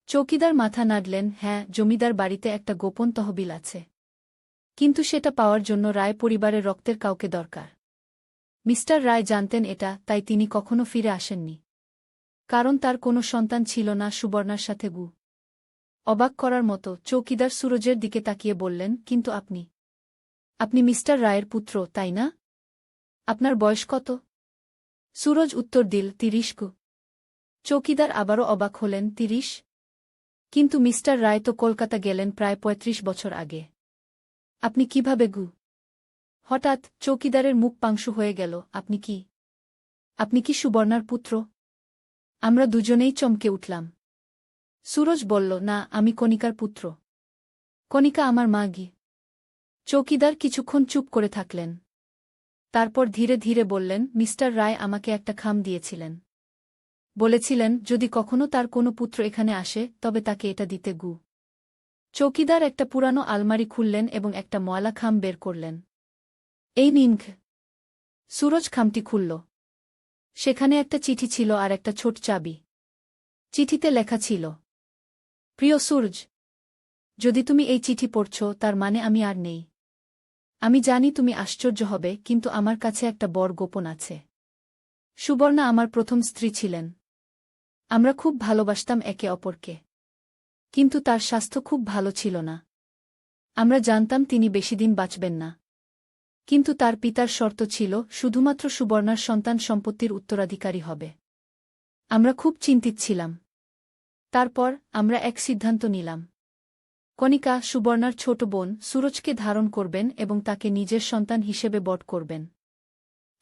চৌকিদার মাথা নাড়লেন, হ্যাঁ, জমিদার বাড়িতে একটা গোপন তহবিল আছে। কিন্তু সেটা পাওয়ার জন্য রায় পরিবারের রক্তের কাউকে দরকার। মিস্টার রায় জানতেন এটা, তাই তিনি কখনো ফিরে আসেননি। কারণ তার কোনো সন্তান ছিল না সুবর্ণার সাথে। অবাক করার মতো চৌকিদার সুরজের দিকে তাকিয়ে বললেন, কিন্তু আপনি মিস্টার রায়ের পুত্র, তাই না? আপনার বয়স কত? সুরজ উত্তর দিল, 30। চৌকিদার আবারও অবাক হলেন, 30? কিন্তু মিস্টার রায় তো কলকাতা গেলেন প্রায় 35 বছর আগে। আপনি কিভাবে? হঠাৎ চৌকিদারের মুখ পাংশু হয়ে গেল। আপনি কি সুবর্ণার পুত্র? আমরা দুজনেই চমকে উঠলাম। সুরজ বলল, না, আমি কণিকার পুত্র। কণিকা আমার মা। চৌকিদার কিছুক্ষণ চুপ করে থাকলেন। তারপর ধীরে ধীরে বললেন, মিস্টার রায় আমাকে একটা খাম দিয়েছিলেন। বলেছিলেন যদি কখনো তার কোনো পুত্র এখানে আসে তবে তাকে এটা দিতে। চৌকিদার একটা পুরানো আলমারি খুললেন এবং একটা ময়লা খাম বের করলেন। এই নিন। সুরজ খামটি খুলল। সেখানে একটা চিঠি ছিল আর একটা ছোট চাবি। চিঠিতে লেখা ছিল, প্রিয় সূরজ, যদি তুমি এই চিঠি পড়ছ তার মানে আমি আর নেই। আমি জানি তুমি আশ্চর্য হবে, কিন্তু আমার কাছে একটা বড় গোপন আছে। সুবর্ণা আমার প্রথম স্ত্রী ছিলেন। আমরা খুব ভালোবাসতাম একে অপরকে। কিন্তু তার স্বাস্থ্য খুব ভালো ছিল না। আমরা জানতাম তিনি বেশিদিন বাঁচবেন না। কিন্তু তার পিতার শর্ত ছিল শুধুমাত্র সুবর্ণার সন্তান সম্পত্তির উত্তরাধিকারী হবে। আমরা খুব চিন্তিত ছিলাম। তারপর আমরা এক সিদ্ধান্ত নিলাম। কণিকা, সুবর্ণার ছোট বোন, সুরজকে ধারণ করবেন এবং তাকে নিজের সন্তান হিসেবে বট করবেন।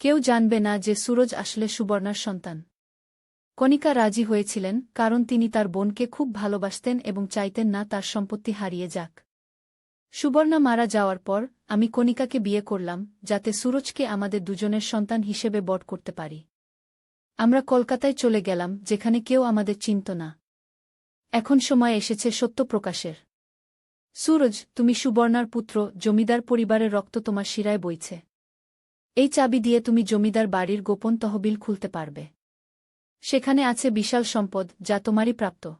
কেউ জানবে না যে সুরজ আসলে সুবর্ণার সন্তান। কণিকা রাজি হয়েছিলেন, কারণ তিনি তার বোনকে খুব ভালোবাসতেন এবং চাইতেন না তার সম্পত্তি হারিয়ে যাক। সুবর্ণা মারা যাওয়ার পর আমি কণিকাকে বিয়ে করলাম, যাতে সুরজকে আমাদের দুজনের সন্তান হিসেবে বট করতে পারি। আমরা কলকাতায় চলে গেলাম, যেখানে কেউ আমাদের চিনত না। এখন সময় এসেছে সত্য প্রকাশের। সুরজ, তুমি সুবর্ণার পুত্র, জমিদার পরিবারের রক্ত তোমার শিরায় বইছে। এই চাবি দিয়ে তুমি জমিদার বাড়ির গোপন তহবিল খুলতে পারবে। সেখানে আছে বিশাল সম্পদ, যা তোমারই প্রাপ্য।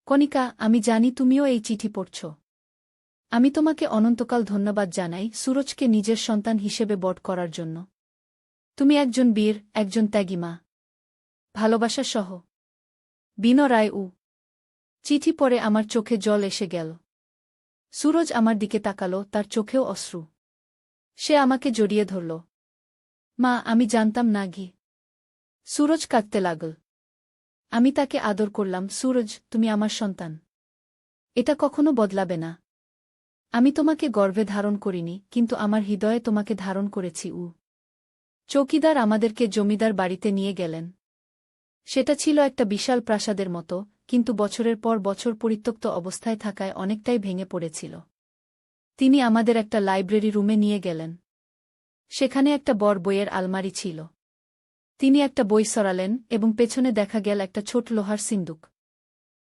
কণিকা, আমি জানি তুমিও এই চিঠি পড়ছ। আমি তোমাকে অনন্তকাল ধন্যবাদ জানাই সুরজকে নিজের সন্তান হিসেবে বট করার জন্য। তুমি একজন বীর, একজন ত্যাগী মা। ভালোবাসা সহ। বিনো রায়। চিঠি পড়ে আমার চোখে জল এসে গেল। সুরজ আমার দিকে তাকাল, তার চোখেও অশ্রু। সে আমাকে জড়িয়ে ধরল। মা, আমি জানতাম না। সুরজ কাঁদতে লাগল। আমি তাকে আদর করলাম। সুরজ, তুমি আমার সন্তান। এটা কখনো বদলাবে না। আমি তোমাকে গর্ভে ধারণ করিনি, কিন্তু আমার হৃদয়ে তোমাকে ধারণ করেছি। চৌকিদার আমাদেরকে জমিদার বাড়িতে নিয়ে গেলেন। সেটা ছিল একটা বিশাল প্রাসাদের মতো, কিন্তু বছরের পর বছর পরিত্যক্ত অবস্থায় থাকায় অনেকটাই ভেঙে পড়েছিল। তিনি আমাদের একটা লাইব্রেরি রুমে নিয়ে গেলেন। সেখানে একটা বড় বইয়ের আলমারি ছিল। তিনি একটা বই সরালেন এবং পেছনে দেখা গেল একটা ছোট লোহার সিন্দুক।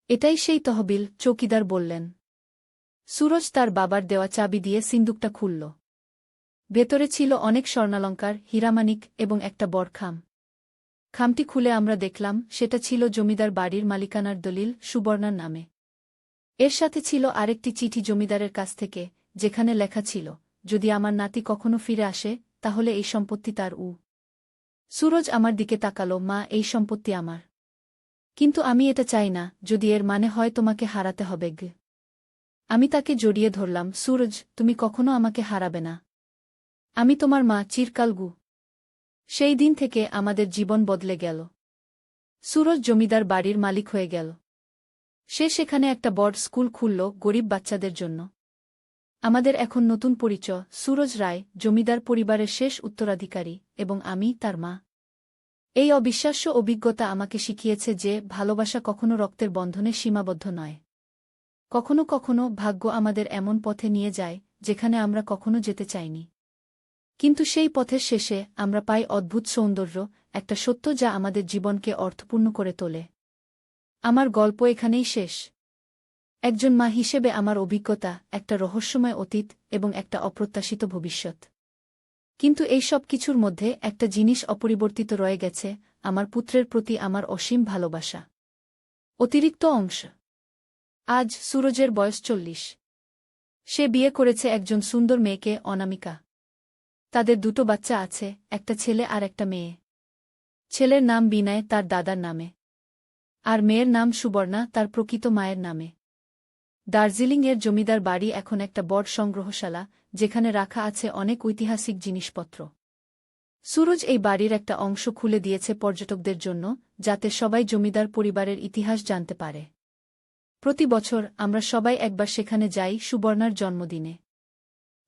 এটাই সেই তহবিল, চৌকিদার বললেন। সুরজ তার বাবার দেওয়া চাবি দিয়ে সিন্দুকটা খুলল। ভেতরে ছিল অনেক স্বর্ণালঙ্কার, হীরামানিক এবং একটা বড় খাম। খামটি খুলে আমরা দেখলাম সেটা ছিল জমিদার বাড়ির মালিকানার দলিল, সুবর্ণার নামে। এর সাথে ছিল আরেকটি চিঠি জমিদারের কাছ থেকে, যেখানে লেখা ছিল, যদি আমার নাতি কখনো ফিরে আসে তাহলে এই সম্পত্তি তার। সুরজ আমার দিকে তাকাল, মা, এই সম্পত্তি আমার। কিন্তু আমি এটা চাই না, যদি এর মানে হয় তোমাকে হারাতে হবে। আমি তাকে জড়িয়ে ধরলাম। সুরজ, তুমি কখনো আমাকে হারাবে না। আমি তোমার মা, চিরকাল। সেই দিন থেকে আমাদের জীবন বদলে গেল। সুরজ জমিদার বাড়ির মালিক হয়ে গেল। সে সেখানে একটা বড় স্কুল খুলল গরিব বাচ্চাদের জন্য। আমাদের এখন নতুন পরিচয়, সুরজ রায়, জমিদার পরিবারের শেষ উত্তরাধিকারী, এবং আমি তার মা। এই অবিশ্বাস্য অভিজ্ঞতা আমাকে শিখিয়েছে যে ভালোবাসা কখনো রক্তের বন্ধনে সীমাবদ্ধ নয়। কখনো কখনো ভাগ্য আমাদের এমন পথে নিয়ে যায় যেখানে আমরা কখনো যেতে চাইনি। কিন্তু সেই পথের শেষে আমরা পাই অদ্ভুত সৌন্দর্য, একটা সত্য যা আমাদের জীবনকে অর্থপূর্ণ করে তোলে। আমার গল্প এখানেই শেষ। একজন মা হিসেবে আমার অভিজ্ঞতা, একটা রহস্যময় অতীত এবং একটা অপ্রত্যাশিত ভবিষ্যৎ। কিন্তু এই সব কিছুর মধ্যে একটা জিনিস অপরিবর্তিত রয়ে গেছে, আমার পুত্রের প্রতি আমার অসীম ভালোবাসা। অতিরিক্ত অংশ। আজ সুরজের বয়স 40। সে বিয়ে করেছে একজন সুন্দর মেয়েকে, অনামিকা। তাদের দুটো বাচ্চা আছে, একটা ছেলে আর একটা মেয়ে। ছেলের নাম বিনয়, তার দাদার নামে। আর মেয়ের নাম সুবর্ণা, তার প্রকৃত মায়ের নামে। দার্জিলিংয়ের জমিদার বাড়ি এখন একটা বড় সংগ্রহশালা, যেখানে রাখা আছে অনেক ঐতিহাসিক জিনিসপত্র। সুরজ এই বাড়ির একটা অংশ খুলে দিয়েছে পর্যটকদের জন্য, যাতে সবাই জমিদার পরিবারের ইতিহাস জানতে পারে। প্রতি বছর আমরা সবাই একবার সেখানে যাই সুবর্ণার জন্মদিনে।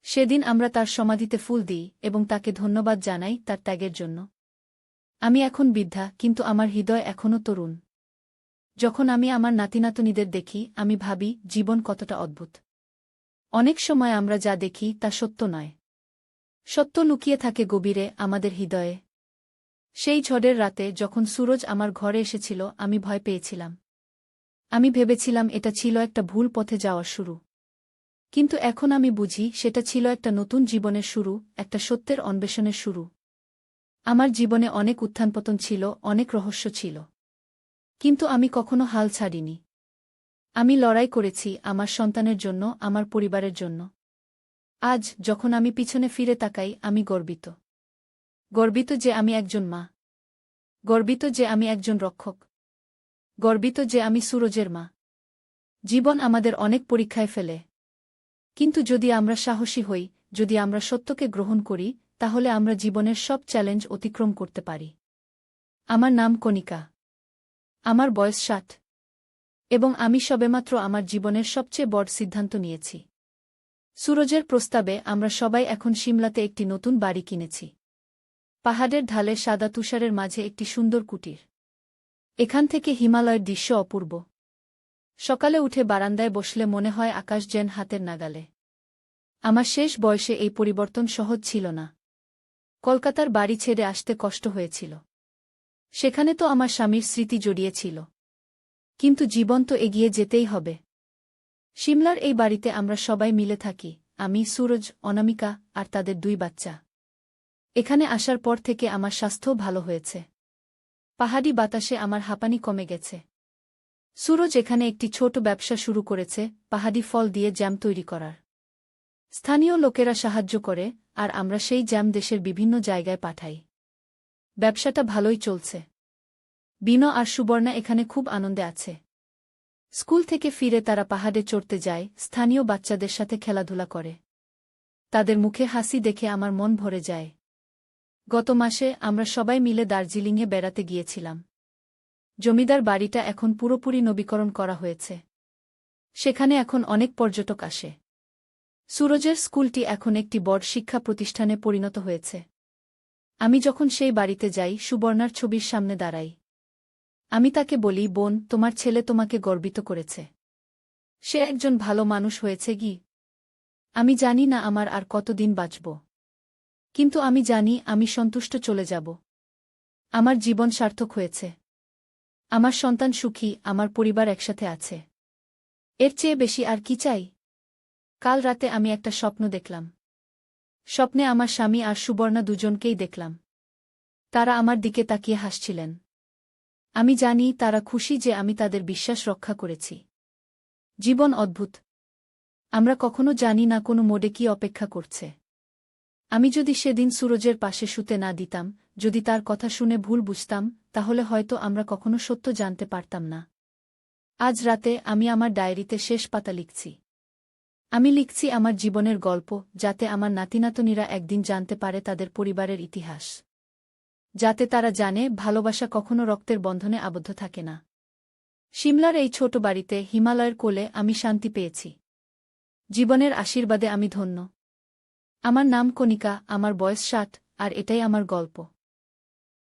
সেদিন আমরা তার সমাধিতে ফুল দিই এবং তাকে ধন্যবাদ জানাই তার ত্যাগের জন্য। আমি এখন বৃদ্ধা, কিন্তু আমার হৃদয় এখনও তরুণ। যখন আমি আমার নাতিনাতনীদের দেখি, আমি ভাবি জীবন কতটা অদ্ভুত। অনেক সময় আমরা যা দেখি তা সত্য নয়। সত্য লুকিয়ে থাকে গভীরে, আমাদের হৃদয়ে। সেই ঝড়ের রাতে যখন সুরজ আমার ঘরে এসেছিল, আমি ভয় পেয়েছিলাম। আমি ভেবেছিলাম এটা ছিল একটা ভুল পথে যাওয়ার শুরু। কিন্তু এখন আমি বুঝি সেটা ছিল একটা নতুন জীবনের শুরু, একটা সত্যের অন্বেষণের শুরু। আমার জীবনে অনেক উত্থানপতন ছিল, অনেক রহস্য ছিল। কিন্তু আমি কখনো হাল ছাড়িনি। আমি লড়াই করেছি আমার সন্তানের জন্য, আমার পরিবারের জন্য। আজ যখন আমি পিছনে ফিরে তাকাই, আমি গর্বিত। গর্বিত যে আমি একজন মা। গর্বিত যে আমি একজন রক্ষক। গর্বিত যে আমি সুরজের মা। জীবন আমাদের অনেক পরীক্ষায় ফেলে। কিন্তু যদি আমরা সাহসী হই, যদি আমরা সত্যকে গ্রহণ করি, তাহলে আমরা জীবনের সব চ্যালেঞ্জ অতিক্রম করতে পারি। আমার নাম কণিকা। আমার বয়স 60। এবং আমি সবেমাত্র আমার জীবনের সবচেয়ে বড় সিদ্ধান্ত নিয়েছি। সুরজের প্রস্তাবে আমরা সবাই এখন সিমলাতে একটি নতুন বাড়ি কিনেছি। পাহাড়ের ঢালে সাদা তুষারের মাঝে একটি সুন্দর কুটির। এখান থেকে হিমালয়ের দৃশ্য অপূর্ব। সকালে উঠে বারান্দায় বসলে মনে হয় আকাশ যেন হাতের নাগালে। আমার শেষ বয়সে এই পরিবর্তন সহজ ছিল না। কলকাতার বাড়ি ছেড়ে আসতে কষ্ট হয়েছিল। সেখানে তো আমার স্বামীর স্মৃতি জড়িয়েছিল। কিন্তু জীবন তো এগিয়ে যেতেই হবে। সিমলার এই বাড়িতে আমরা সবাই মিলে থাকি, আমি, সুরজ, অনামিকা আর তাদের 2 বাচ্চা। এখানে আসার পর থেকে আমার স্বাস্থ্যও ভালো হয়েছে। পাহাড়ি বাতাসে আমার হাঁপানি কমে গেছে। সুরজ এখানে একটি ছোট ব্যবসা শুরু করেছে, পাহাড়ি ফল দিয়ে জ্যাম তৈরি করার। স্থানীয় লোকেরা সাহায্য করে, আর আমরা সেই জ্যাম দেশের বিভিন্ন জায়গায় পাঠাই। ব্যবসাটা ভালোই চলছে। বিনো আর সুবর্ণা এখানে খুব আনন্দে আছে। স্কুল থেকে ফিরে তারা পাহাড়ে চড়তে যায়, স্থানীয় বাচ্চাদের সাথে খেলাধুলা করে। তাদের মুখে হাসি দেখে আমার মন ভরে যায়। গত মাসে আমরা সবাই মিলে দার্জিলিংয়ে বেড়াতে গিয়েছিলাম। জমিদার বাড়িটা এখন পুরোপুরি নবীকরণ করা হয়েছে। সেখানে এখন অনেক পর্যটক আসে। সুরজের স্কুলটি এখন একটি বড় শিক্ষা প্রতিষ্ঠানে পরিণত হয়েছে। আমি যখন সেই বাড়িতে যাই, সুবর্ণার ছবির সামনে দাঁড়াই। আমি তাকে বলি, বোন, তোমার ছেলে তোমাকে গর্বিত করেছে। সে একজন ভালো মানুষ হয়েছে কি? আমি জানি না আমার আর কতদিন বাঁচব। কিন্তু আমি জানি আমি সন্তুষ্ট চলে যাব। আমার জীবন সার্থক হয়েছে। আমার সন্তান সুখী, আমার পরিবার একসাথে আছে। এর চেয়ে বেশি আর কি চাই? কাল রাতে আমি একটা স্বপ্ন দেখলাম। স্বপ্নে আমার স্বামী আর সুবর্ণা দুজনকেই দেখলাম। তারা আমার দিকে তাকিয়ে হাসছিলেন। আমি জানি তারা খুশি যে আমি তাদের বিশ্বাস রক্ষা করেছি। জীবন অদ্ভুত। আমরা কখনো জানি না কোনো মোড়ে কি অপেক্ষা করছে। আমি যদি সেদিন সুরজের পাশে শুতে না দিতাম, যদি তার কথা শুনে ভুল বুঝতাম তাহলে হয়তো আমরা কখনো সত্য জানতে পারতাম না। আজ রাতে আমি আমার ডায়েরিতে শেষ পাতা লিখছি। আমি লিখছি আমার জীবনের গল্প, যাতে আমার নাতিনাতনীরা একদিন জানতে পারে তাদের পরিবারের ইতিহাস। যাতে তারা জানে ভালোবাসা কখনো রক্তের বন্ধনে আবদ্ধ থাকে না। সিমলার এই ছোট বাড়িতে হিমালয়ের কোলে আমি শান্তি পেয়েছি। জীবনের আশীর্বাদে আমি ধন্য। আমার নাম কণিকা, আমার বয়স 60, আর এটাই আমার গল্প।